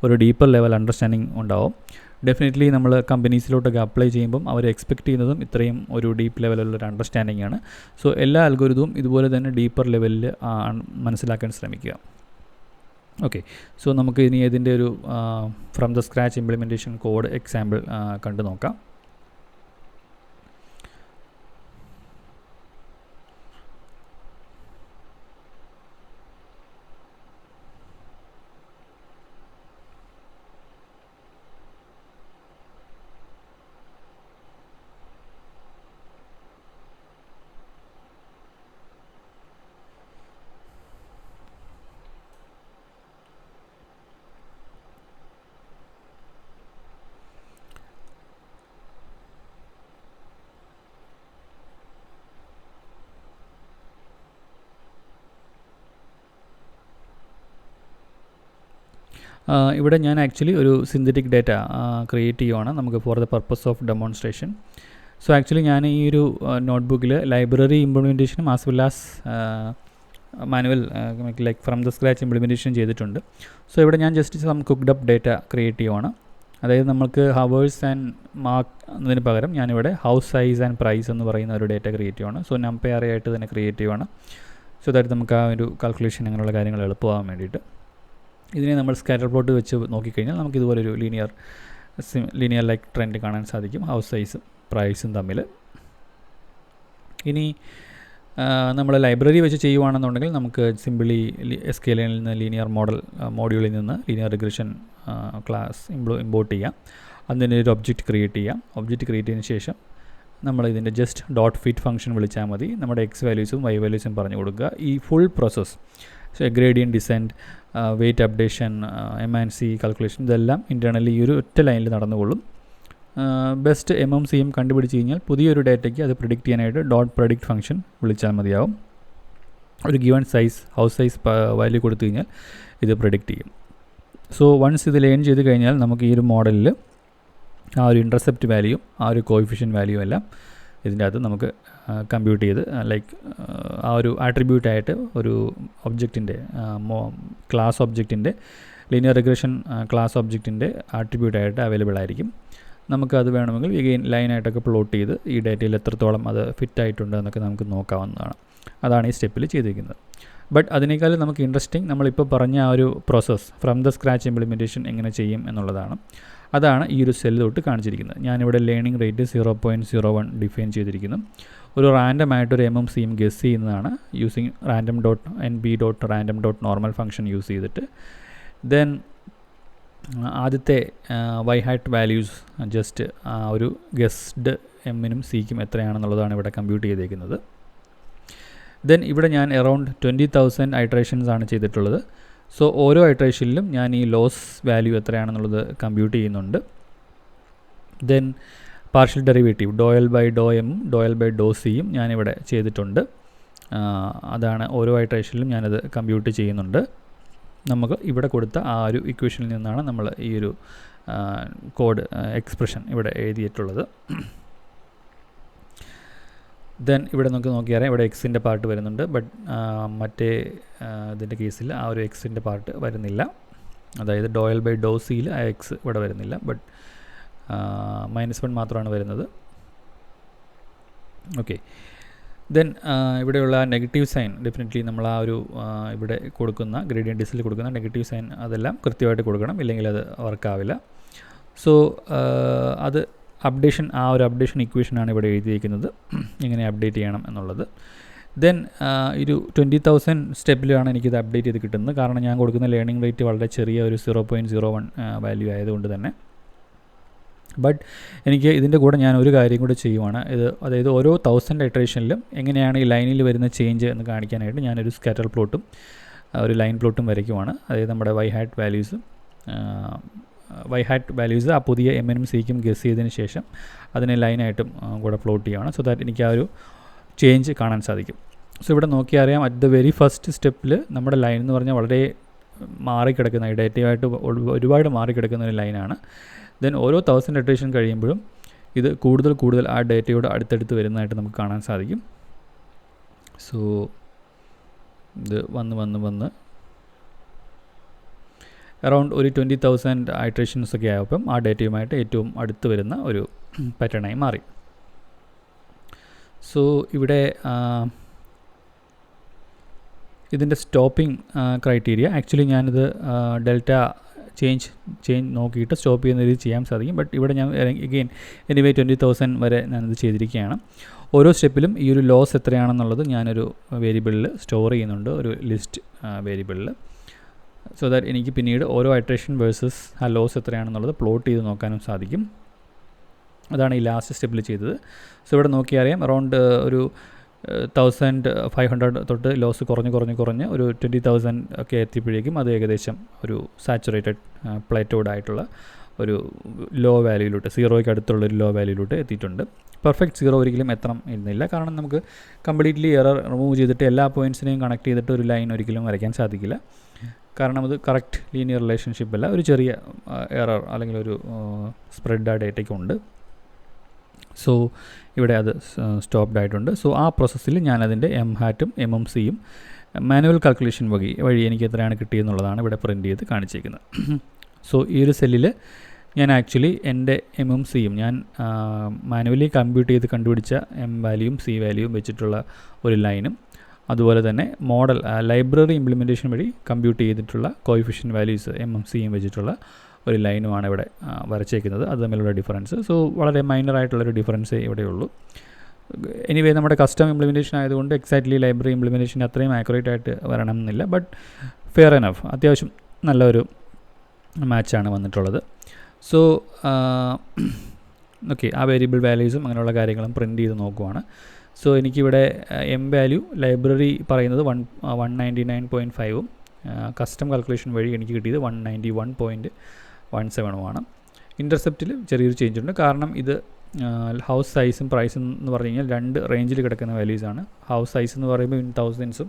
ഒരു ഡീപ്പർ ലെവൽ അണ്ടർസ്റ്റാൻഡിങ് ഉണ്ടാവും. ഡെഫിനറ്റ്ലി നമ്മൾ കമ്പനീസിലോട്ടൊക്കെ അപ്ലൈ ചെയ്യുമ്പം അവർ എക്സ്പെക്റ്റ് ചെയ്യുന്നതും ഇത്രയും ഒരു ഡീപ്പ് ലെവലുള്ളൊരു അണ്ടർസ്റ്റാൻഡിംഗ് ആണ്. സോ എല്ലാ അൽഗോരിതവും ഇതുപോലെ തന്നെ ഡീപ്പർ ലെവലിൽ മനസ്സിലാക്കാൻ ശ്രമിക്കുക. ഓക്കെ, സോ നമുക്ക് ഇനി ഇതിൻ്റെ ഒരു from the scratch implementation code example കണ്ടു നോക്കാം. ഇവിടെ ഞാൻ ആക്ച്വലി ഒരു സിന്തറ്റിക് ഡേറ്റ ക്രിയേറ്റ് ചെയ്യുവാണ് നമുക്ക് for the purpose of demonstration. So actually ഞാൻ ഈ ഒരു നോട്ട്ബുക്കിൽ ലൈബ്രറി ഇംപ്ലിമെൻറ്റേഷനും as well as manual like from the scratch implementation ചെയ്തിട്ടുണ്ട്. സോ ഇവിടെ ഞാൻ just some cooked up data create ചെയ്യുവാണ്. അതായത് നമുക്ക് ഹവേഴ്സ് ആൻഡ് മാർക്ക് എന്നതിന് പകരം ഞാനിവിടെ ഹൗസ് സൈസ് ആൻഡ് പ്രൈസ് എന്ന് പറയുന്ന ഒരു ഡേറ്റ ക്രിയേറ്റ് ചെയ്യുവാണ്. സോ നംപൈ അറേ ആയിട്ട് തന്നെ ക്രിയേറ്റ് ചെയ്യുവാണ്. സോ ദാറ്റ് നമുക്ക് ആ ഒരു കാൽക്കുലേഷൻ അങ്ങനെയുള്ള കാര്യങ്ങൾ എളുപ്പമാകാൻ വേണ്ടിയിട്ട്. ഇതിനെ നമ്മൾ സ്കാറ്റർ പ്ലോട്ട് വെച്ച് നോക്കിക്കഴിഞ്ഞാൽ നമുക്ക് ഇതുപോലൊരു ലീനിയർ ലൈക്ക് ട്രെൻഡ് കാണാൻ സാധിക്കും, ഹൗസ് സൈസും പ്രൈസും തമ്മിൽ. ഇനി നമ്മൾ ലൈബ്രറി വെച്ച് ചെയ്യുവാണെന്നുണ്ടെങ്കിൽ നമുക്ക് സിമ്പിളി SQLൽ നിന്ന് ലീനിയർ മോഡ്യൂളിൽ നിന്ന് ലീനിയർ റിഗ്രഷൻ ക്ലാസ് ഇമ്പോർട്ട് ചെയ്യാം. അതിൻ്റെ ഒരു ഒബ്ജക്റ്റ് ക്രിയേറ്റ് ചെയ്യാം. ഒബ്ജക്റ്റ് ക്രിയേറ്റ് ചെയ്തതിന് ശേഷം നമ്മൾ ഇതിൻ്റെ ജസ്റ്റ് ഡോട്ട് ഫിറ്റ് ഫംഗ്ഷൻ വിളിച്ചാൽ മതി. നമ്മുടെ എക്സ് വാല്യൂസും വൈ വാല്യൂസും പറഞ്ഞു കൊടുക്കുക. ഈ full process gradient descent, weight updation, M&C calculation ഇതെല്ലാം ഇൻറ്റേർണലി ഈ ഒരു ഒറ്റ ലൈനിൽ നടന്നുകൊള്ളും. ബെസ്റ്റ് MMCയും കണ്ടുപിടിച്ച് കഴിഞ്ഞാൽ പുതിയൊരു ഡേറ്റയ്ക്ക് അത് പ്രിഡിക്റ്റ് ചെയ്യാനായിട്ട് ഡോട്ട് പ്രെഡിക്റ്റ് ഫംഗ്ഷൻ വിളിച്ചാൽ മതിയാവും. ഒരു given size house size value കൊടുത്തു കഴിഞ്ഞാൽ ഇത് പ്രിഡിക്റ്റ് ചെയ്യും. സോ വൺസ് ഇത് ലേൺ ചെയ്ത് കഴിഞ്ഞാൽ നമുക്ക് ഈ ഒരു മോഡലിൽ ആ ഒരു ഇൻ്റർസെപ്റ്റ് വാല്യൂ, ആ ഒരു കോഎഫിഷ്യൻ്റ് വാല്യൂ എല്ലാം ഇതിൻ്റെ അകത്ത് നമുക്ക് കമ്പ്യൂട്ട് ചെയ്ത് ലൈക്ക് ആ ഒരു ആട്രിബ്യൂട്ടായിട്ട് ഒരു ഒബ്ജക്റ്റിൻ്റെ ക്ലാസ് ഒബ്ജക്റ്റിൻ്റെ ലീനിയർ റിഗ്രഷൻ ക്ലാസ് ഒബ്ജക്റ്റിൻ്റെ ആട്രിബ്യൂട്ടായിട്ട് അവൈലബിൾ ആയിരിക്കും. നമുക്കത് വേണമെങ്കിൽ എഗെയിൻ ലൈനായിട്ടൊക്കെ പ്ലോട്ട് ചെയ്ത് ഈ ഡേറ്റയിൽ എത്രത്തോളം അത് ഫിറ്റ് ആയിട്ടുണ്ട് എന്നൊക്കെ നമുക്ക് നോക്കാവുന്നതാണ്. അതാണ് ഈ സ്റ്റെപ്പിൽ ചെയ്തിരിക്കുന്നത്. ബട്ട് അതിനേക്കാൾ നമുക്ക് ഇൻട്രസ്റ്റിംഗ് നമ്മളിപ്പോൾ പറഞ്ഞ ആ ഒരു process from the scratch implementation എങ്ങനെ ചെയ്യും എന്നുള്ളതാണ്. അതാണ് ഈ ഒരു സെല്ല് തൊട്ട് കാണിച്ചിരിക്കുന്നത്. ഞാനിവിടെ ലേണിംഗ് റേറ്റ് 0.01 ഡിഫൈൻ ചെയ്തിരിക്കുന്നു. ഒരു റാൻഡം ആയിട്ടൊരു MMCയും ഗസ് ചെയ്യുന്നതാണ് യൂസിങ് random.nb.random.normal ഫംഗ്ഷൻ യൂസ് ചെയ്തിട്ട്. ദെൻ ആദ്യത്തെ y hat വാല്യൂസ് ജസ്റ്റ് ഒരു ഗസ്ഡ് എമ്മിനും സിക്കും എത്രയാണെന്നുള്ളതാണ് ഇവിടെ കമ്പ്യൂട്ട് ചെയ്തേക്കുന്നത്. ദെൻ ഇവിടെ ഞാൻ അറൗണ്ട് 20,000 ഐട്രേഷൻസ് ആണ് ചെയ്തിട്ടുള്ളത്. സോ ഓരോ ഐട്രേഷനിലും ഞാൻ ഈ ലോസ് വാല്യൂ എത്രയാണെന്നുള്ളത് കമ്പ്യൂട്ട് ചെയ്യുന്നുണ്ട്. ദെൻ പാർഷ്യൽ ഡെറിവേറ്റീവ് ∂L/∂m ∂L/∂cയും ഞാനിവിടെ ചെയ്തിട്ടുണ്ട്. അതാണ് ഓരോ ഐട്രേഷനിലും ഞാനത് കമ്പ്യൂട്ട് ചെയ്യുന്നുണ്ട്. നമുക്ക് ഇവിടെ കൊടുത്ത ആ ഒരു ഇക്വേഷനിൽ നിന്നാണ് നമ്മൾ ഈ ഒരു കോഡ് എക്സ്പ്രഷൻ ഇവിടെ എഴുതിയിട്ടുള്ളത്. ദെൻ ഇവിടെ നമുക്ക് നോക്കിയാൽ ഇവിടെ എക്സിൻ്റെ പാർട്ട് വരുന്നുണ്ട്. ബട്ട് മറ്റേ ഇതിൻ്റെ കേസിൽ ആ ഒരു എക്സിൻ്റെ പാർട്ട് വരുന്നില്ല. അതായത് $L/Cയിൽ ആ എക്സ് ഇവിടെ വരുന്നില്ല. ബട്ട് -1 മാത്രമാണ് വരുന്നത്. ഓക്കെ. ദെൻ ഇവിടെയുള്ള നെഗറ്റീവ് സൈൻ ഡെഫിനറ്റ്ലി നമ്മൾ ആ ഒരു ഇവിടെ കൊടുക്കുന്ന ഗ്രേഡിയൻ്റ് ഡിസിൽ കൊടുക്കുന്ന നെഗറ്റീവ് സൈൻ അതെല്ലാം കൃത്യമായിട്ട് കൊടുക്കണം, ഇല്ലെങ്കിൽ അത് വർക്കാവില്ല. സോ അത് അപ്ഡേഷൻ, ആ ഒരു അപ്ഡേഷൻ ഇക്വേഷനാണ് ഇവിടെ എഴുതിയിരിക്കുന്നത്, എങ്ങനെ അപ്ഡേറ്റ് ചെയ്യണം എന്നുള്ളത്. ദെൻ ഒരു 20,000 സ്റ്റെപ്പിലാണ് എനിക്കിത് അപ്ഡേറ്റ് ചെയ്ത് കിട്ടുന്നത്. കാരണം ഞാൻ കൊടുക്കുന്ന ലേണിംഗ് റേറ്റ് വളരെ ചെറിയ ഒരു 0.01 വാല്യൂ ആയതുകൊണ്ട് തന്നെ. ബട്ട് എനിക്ക് ഇതിൻ്റെ കൂടെ ഞാൻ ഒരു കാര്യം കൂടെ ചെയ്യുവാണ്. അതായത് ഓരോ 1000 ഇറ്ററേഷനിലും എങ്ങനെയാണ് ഈ ലൈനിൽ വരുന്ന ചേഞ്ച് എന്ന് കാണിക്കാനായിട്ട് ഞാനൊരു സ്കാറ്റർ പ്ലോട്ടും ഒരു ലൈൻ പ്ലോട്ടും വരയ്ക്കുവാണ്. അതായത് നമ്മുടെ y hat വാല്യൂസ് ആ പുതിയ എമ്മിനും സിക്കും ഗസ് ചെയ്തതിന് ശേഷം അതിനെ ലൈനായിട്ടും കൂടെ പ്ലോട്ട് ചെയ്യുകയാണ്. സോ ദാറ്റ് എനിക്ക് ആ ഒരു ചേഞ്ച് കാണാൻ സാധിക്കും. സോ ഇവിടെ നോക്കിയാൽ അറിയാം, അറ്റ് ദ വെരി ഫസ്റ്റ് സ്റ്റെപ്പിൽ നമ്മുടെ ലൈൻ എന്ന് പറഞ്ഞാൽ വളരെ മാറിക്കിടക്കുന്ന, ഡേറ്റയുമായിട്ട് ഒരുപാട് മാറിക്കിടക്കുന്ന ഒരു ലൈനാണ്. ദെൻ ഓരോ 1000 ഇറ്ററേഷൻ കഴിയുമ്പോഴും ഇത് കൂടുതൽ ആ ഡേറ്റയോട് അടുത്തടുത്ത് വരുന്നതായിട്ട് നമുക്ക് കാണാൻ സാധിക്കും. സോ ഇത് വന്ന് അറൗണ്ട് ഒരു 20,000 ഇറ്ററേഷൻസ് ഒക്കെ ആയപ്പം ആ ഡേറ്റയുമായിട്ട് ഏറ്റവും അടുത്ത് വരുന്ന ഒരു പാറ്റേണായി മാറി. സോ ഇവിടെ ഇതിൻ്റെ സ്റ്റോപ്പിംഗ് ക്രൈറ്റീരിയ ആക്ച്വലി ഞാനിത് ഡെൽറ്റ ചേഞ്ച് നോക്കിയിട്ട് സ്റ്റോപ്പ് ചെയ്യുന്ന രീതിയിൽ ചെയ്യാൻ സാധിക്കും. ബട്ട് ഇവിടെ ഞാൻ എഗെയിൻ എനിവേ 20,000 വരെ ഞാനിത് ചെയ്തിരിക്കുകയാണ്. ഓരോ സ്റ്റെപ്പിലും ഈ ഒരു ലോസ് എത്രയാണെന്നുള്ളത് ഞാനൊരു വേരിയബിളിൽ സ്റ്റോർ ചെയ്യുന്നുണ്ട്, ഒരു ലിസ്റ്റ് വേരിയബിളിൽ. സോ ദാറ്റ് എനിക്ക് പിന്നീട് ഓരോ ഇറ്ററേഷൻ വേഴ്സസ് ആ ലോസ് എത്രയാണെന്നുള്ളത് പ്ലോട്ട് ചെയ്ത് നോക്കാനും സാധിക്കും. അതാണ് ഈ ലാസ്റ്റ് സ്റ്റെപ്പിൽ ചെയ്തത്. സോ ഇവിടെ നോക്കിയാൽ അറിയാം, അറൗണ്ട് ഒരു 1,500 തൊട്ട് ലോസ് കുറഞ്ഞ് ഒരു 20,000 ഒക്കെ എത്തിയപ്പോഴേക്കും അത് ഏകദേശം ഒരു സാച്ചുറേറ്റഡ് പ്ലേറ്റോഡ് ആയിട്ടുള്ള ഒരു ലോ വാല്യൂയിലോട്ട്, 0യ്ക്ക് അടുത്തുള്ളൊരു ലോ വാല്യൂയിലോട്ട് എത്തിയിട്ടുണ്ട്. പെർഫെക്റ്റ് 0 ഒരിക്കലും ഇരുന്നില്ല. കാരണം നമുക്ക് കംപ്ലീറ്റ്ലി എറർ റിമൂവ് ചെയ്തിട്ട് എല്ലാ പോയിൻറ്റ്സിനെയും കണക്ട് ചെയ്തിട്ട് ഒരു ലൈൻ ഒരിക്കലും വരയ്ക്കാൻ സാധിക്കില്ല. കാരണം അത് കറക്റ്റ് ലീനിയർ റിലേഷൻഷിപ്പ് അല്ല, ഒരു ചെറിയ എറർ അല്ലെങ്കിൽ ഒരു സ്പ്രെഡ് ആ ഡേറ്റയ്ക്കുണ്ട്. സോ ഇവിടെ അത് സ്റ്റോപ്ഡ് ആയിട്ടുണ്ട്. സോ ആ പ്രോസസ്സിൽ ഞാനതിൻ്റെ M-HATഉം MMCയും മാനുവൽ കാൽക്കുലേഷൻ വഴി എനിക്ക് എത്രയാണ് കിട്ടിയെന്നുള്ളതാണ് ഇവിടെ പ്രിൻ്റ് ചെയ്ത് കാണിച്ചിരിക്കുന്നത്. സോ ഈ ഒരു സെല്ലിൽ ഞാൻ ആക്ച്വലി എൻ്റെ MMCയും ഞാൻ മാനുവലി കമ്പ്യൂട്ട് ചെയ്ത് കണ്ടുപിടിച്ച M വാല്യൂയും C വാല്യൂയും വെച്ചിട്ടുള്ള ഒരു ലൈനും, അതുപോലെ തന്നെ മോഡൽ ലൈബ്രറി ഇംപ്ലിമെൻറ്റേഷൻ വഴി കമ്പ്യൂട്ട് ചെയ്തിട്ടുള്ള കോയിഫിഷ്യൻ്റ് വാല്യൂസ് MMCയും വെച്ചിട്ടുള്ള ഒരു ലൈനുമാണ് ഇവിടെ വരച്ചേക്കുന്നത്. അത് തമ്മിലുള്ള ഡിഫറൻസ്. സോ വളരെ മൈനറായിട്ടുള്ളൊരു ഡിഫറൻസേ ഇവിടെയുള്ളൂ. എനിവേ നമ്മുടെ കസ്റ്റം ഇംപ്ലിമെൻറ്റേഷൻ ആയതുകൊണ്ട് എക്സാക്ട്ലി ലൈബ്രറി ഇംപ്ലിമെൻറ്റേഷൻ അത്രയും ആക്യുറേറ്റ് ആയിട്ട് വരണം എന്നില്ല. ബട്ട് ഫെയർ എനഫ്, അത്യാവശ്യം നല്ലൊരു മാച്ചാണ് വന്നിട്ടുള്ളത്. സോ ഓക്കെ, ആ വേരിയബിൾ വാല്യൂസും അങ്ങനെയുള്ള കാര്യങ്ങളും പ്രിൻ്റ് ചെയ്ത് നോക്കുവാണ്. സോ എനിക്കിവിടെ M വാല്യൂ ലൈബ്രറി പറയുന്നത് 199.5ഉം കസ്റ്റം കാൽക്കുലേഷൻ വഴി എനിക്ക് കിട്ടിയത് 191.17ഉമാണ്. ഇൻ്റർസെപ്റ്റിൽ ചെറിയൊരു ചേഞ്ച് ഉണ്ട്. കാരണം ഇത് ഹൗസ് സൈസും പ്രൈസും എന്ന് പറഞ്ഞു കഴിഞ്ഞാൽ രണ്ട് റേഞ്ചിൽ കിടക്കുന്ന വാല്യൂസാണ്. ഹൗസ് സൈസ് എന്ന് പറയുമ്പോൾ ഇൻ തൗസൻഡ്സും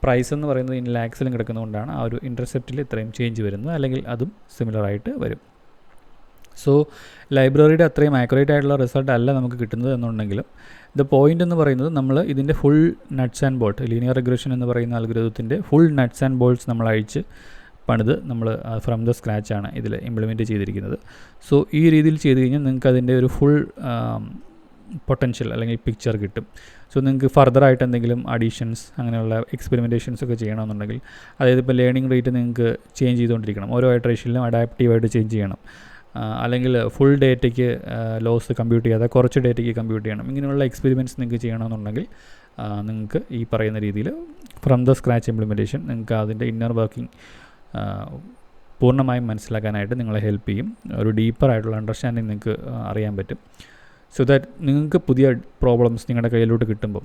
പ്രൈസ് എന്ന് പറയുന്നത് ഇൻ ലാക്സിലും കിടക്കുന്നതുകൊണ്ടാണ് ആ ഒരു ഇൻ്റർസെപ്റ്റിൽ ഇത്രയും ചേഞ്ച് വരുന്നത്. അല്ലെങ്കിൽ അതും സിമിലറായിട്ട് വരും. സോ ലൈബ്രറിയുടെ അത്രയും ആക്യുറേറ്റ് ആയിട്ടുള്ള റിസൾട്ട് അല്ല നമുക്ക് കിട്ടുന്നത് എന്നുണ്ടെങ്കിലും ദ പോയിൻ്റ് എന്ന് പറയുന്നത് നമ്മൾ ഇതിൻ്റെ full nuts and bolt, linear regression എന്ന് പറയുന്ന അൽഗോരിതത്തിൻ്റെ ഫുൾ നട്ട്സ് ആൻഡ് ബോൾട്ട്സ് നമ്മൾ അഴിച്ച് പണിത് നമ്മൾ ഫ്രം ദ സ്ക്രാച്ചാണ് ഇതിൽ ഇംപ്ലിമെൻറ്റ് ചെയ്തിരിക്കുന്നത്. സോ ഈ രീതിയിൽ ചെയ്ത് കഴിഞ്ഞാൽ നിങ്ങൾക്ക് അതിൻ്റെ ഒരു ഫുൾ പൊട്ടൻഷ്യൽ അല്ലെങ്കിൽ പിക്ചർ കിട്ടും. സോ നിങ്ങൾക്ക് ഫർദറായിട്ട് എന്തെങ്കിലും അഡീഷൻസ് അങ്ങനെയുള്ള എക്സ്പെരിമെൻറ്റേഷൻസ് ഒക്കെ ചെയ്യണമെന്നുണ്ടെങ്കിൽ, അതായത് ഇപ്പോൾ ലേണിംഗ് റേറ്റ് നിങ്ങൾക്ക് ചേഞ്ച് ചെയ്തുകൊണ്ടിരിക്കണം, ഓരോ ഇറ്ററേഷനിലും അഡാപ്റ്റീവായിട്ട് ചേഞ്ച് ചെയ്യണം, അല്ലെങ്കിൽ ഫുൾ ഡേറ്റയ്ക്ക് ലോസ് കമ്പ്യൂട്ട് ചെയ്യാതെ കുറച്ച് ഡേറ്റയ്ക്ക് കമ്പ്യൂട്ട് ചെയ്യണം, ഇങ്ങനെയുള്ള എക്സ്പെരിമെൻറ്റ്സ് നിങ്ങൾക്ക് ചെയ്യണമെന്നുണ്ടെങ്കിൽ നിങ്ങൾക്ക് ഈ പറയുന്ന രീതിയിൽ ഫ്രം ദ സ്ക്രാച്ച് ഇംപ്ലിമെൻറ്റേഷൻ നിങ്ങൾക്ക് അതിൻ്റെ ഇന്നർ വർക്കിംഗ് പൂർണ്ണമായും മനസ്സിലാക്കാനായിട്ട് നിങ്ങളെ ഹെൽപ്പ് ചെയ്യും. ഒരു ഡീപ്പറായിട്ടുള്ള അണ്ടർസ്റ്റാൻഡിങ് നിങ്ങൾക്ക് അറിയാൻ പറ്റും. സോ ദാറ്റ് നിങ്ങൾക്ക് പുതിയ പ്രോബ്ലംസ് നിങ്ങളുടെ കയ്യിലോട്ട് കിട്ടുമ്പം,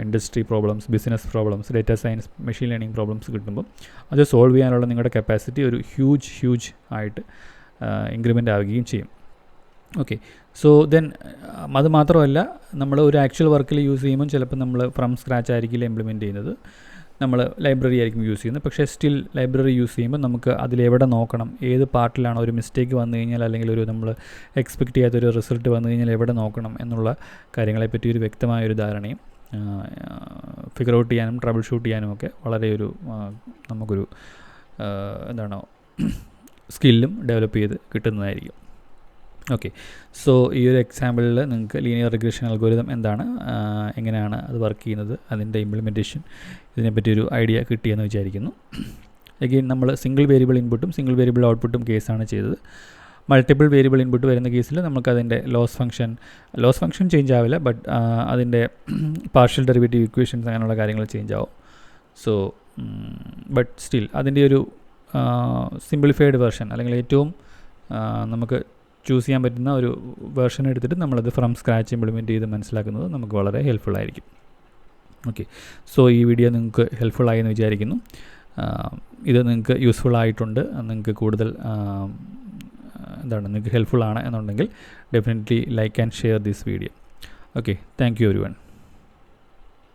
industry problems, business problems, data science, machine learning problems കിട്ടുമ്പം അത് സോൾവ് ചെയ്യാനുള്ള നിങ്ങളുടെ കപ്പാസിറ്റി ഒരു ഹ്യൂജ് ആയിട്ട് ഇൻക്രിമെൻ്റ് ആവുകയും ചെയ്യും. ഓക്കെ, സോ ദെൻ അത് മാത്രമല്ല, നമ്മൾ ഒരു ആക്ച്വൽ വർക്കിൽ യൂസ് ചെയ്യുമ്പോൾ ചിലപ്പോൾ നമ്മൾ ഫ്രം സ്ക്രാച്ച് ആയിരിക്കില്ല ഇംപ്ലിമെൻറ്റ് ചെയ്യുന്നത്. നമ്മൾ ലൈബ്രറി ആയിരിക്കും യൂസ് ചെയ്യുന്നത്. പക്ഷേ സ്റ്റിൽ ലൈബ്രറി യൂസ് ചെയ്യുമ്പോൾ നമുക്ക് അതിലെവിടെ നോക്കണം, ഏത് പാർട്ടിലാണ് ഒരു മിസ്റ്റേക്ക് വന്നു കഴിഞ്ഞാൽ, അല്ലെങ്കിൽ ഒരു നമ്മൾ എക്സ്പെക്റ്റ് ചെയ്യാത്തൊരു റിസൾട്ട് വന്നു കഴിഞ്ഞാൽ എവിടെ നോക്കണം എന്നുള്ള കാര്യങ്ങളെപ്പറ്റി ഒരു വ്യക്തമായൊരു ധാരണയും ഫിഗർ ഔട്ട് ചെയ്യാനും ട്രബിൾ ഷൂട്ട് ചെയ്യാനും ഒക്കെ വളരെ ഒരു നമുക്കൊരു എന്താണ് സ്കില്ലും ഡെവലപ്പ് ചെയ്ത് കിട്ടുന്നതായിരിക്കും. ഓക്കെ, സോ ഈ ഒരു എക്സാമ്പിളിൽ നിങ്ങൾക്ക് ലീനിയർ റിഗ്രഷൻ അൽഗോരിതം എന്താണ്, എങ്ങനെയാണ് അത് വർക്ക് ചെയ്യുന്നത്, അതിൻ്റെ ഇംപ്ലിമെൻറ്റേഷൻ, ഇതിനെപ്പറ്റി ഒരു ഐഡിയ കിട്ടിയെന്ന് വിചാരിക്കുന്നു. അഗെയിൻ നമ്മൾ സിംഗിൾ വേരിയബിൾ ഇൻപുട്ടും സിംഗിൾ വേരിയബിൾ ഔട്ട്പുട്ടും കേസാണ് ചെയ്തത്. മൾട്ടിപ്പിൾ വേരിയബിൾ ഇൻപുട്ട് വരുന്ന കേസിൽ നമുക്കതിൻ്റെ ലോസ് ഫംഗ്ഷൻ ചേഞ്ച് ആവില്ല, ബട്ട് അതിൻ്റെ പാർഷ്യൽ ഡെറിവേറ്റീവ് ഇക്വേഷൻസ് അങ്ങനെയുള്ള കാര്യങ്ങൾ ചേഞ്ച് ആവും. സോ ബട്ട് സ്റ്റിൽ അതിൻ്റെ ഒരു സിംപ്ലിഫൈഡ് വെർഷൻ, അല്ലെങ്കിൽ ഏറ്റവും നമുക്ക് ചൂസ് ചെയ്യാൻ പറ്റുന്ന ഒരു വേർഷൻ എടുത്തിട്ട് നമ്മളത് ഫ്രം സ്ക്രാച്ച് ഇംപ്ലിമെൻറ്റ് ചെയ്ത് മനസ്സിലാക്കുന്നത് നമുക്ക് വളരെ ഹെൽപ്ഫുൾ ആയിരിക്കും. ഓക്കെ, സോ ഈ വീഡിയോ നിങ്ങൾക്ക് ഹെൽപ്ഫുൾ ആയെന്ന് വിചാരിക്കുന്നു. ഇത് നിങ്ങൾക്ക് യൂസ്ഫുൾ ആയിട്ടുണ്ട്, നിങ്ങൾക്ക് കൂടുതൽ നിങ്ങൾക്ക് ഹെൽപ്ഫുൾ ആണ് എന്നുണ്ടെങ്കിൽ definitely like and share this video. Okay, thank you everyone.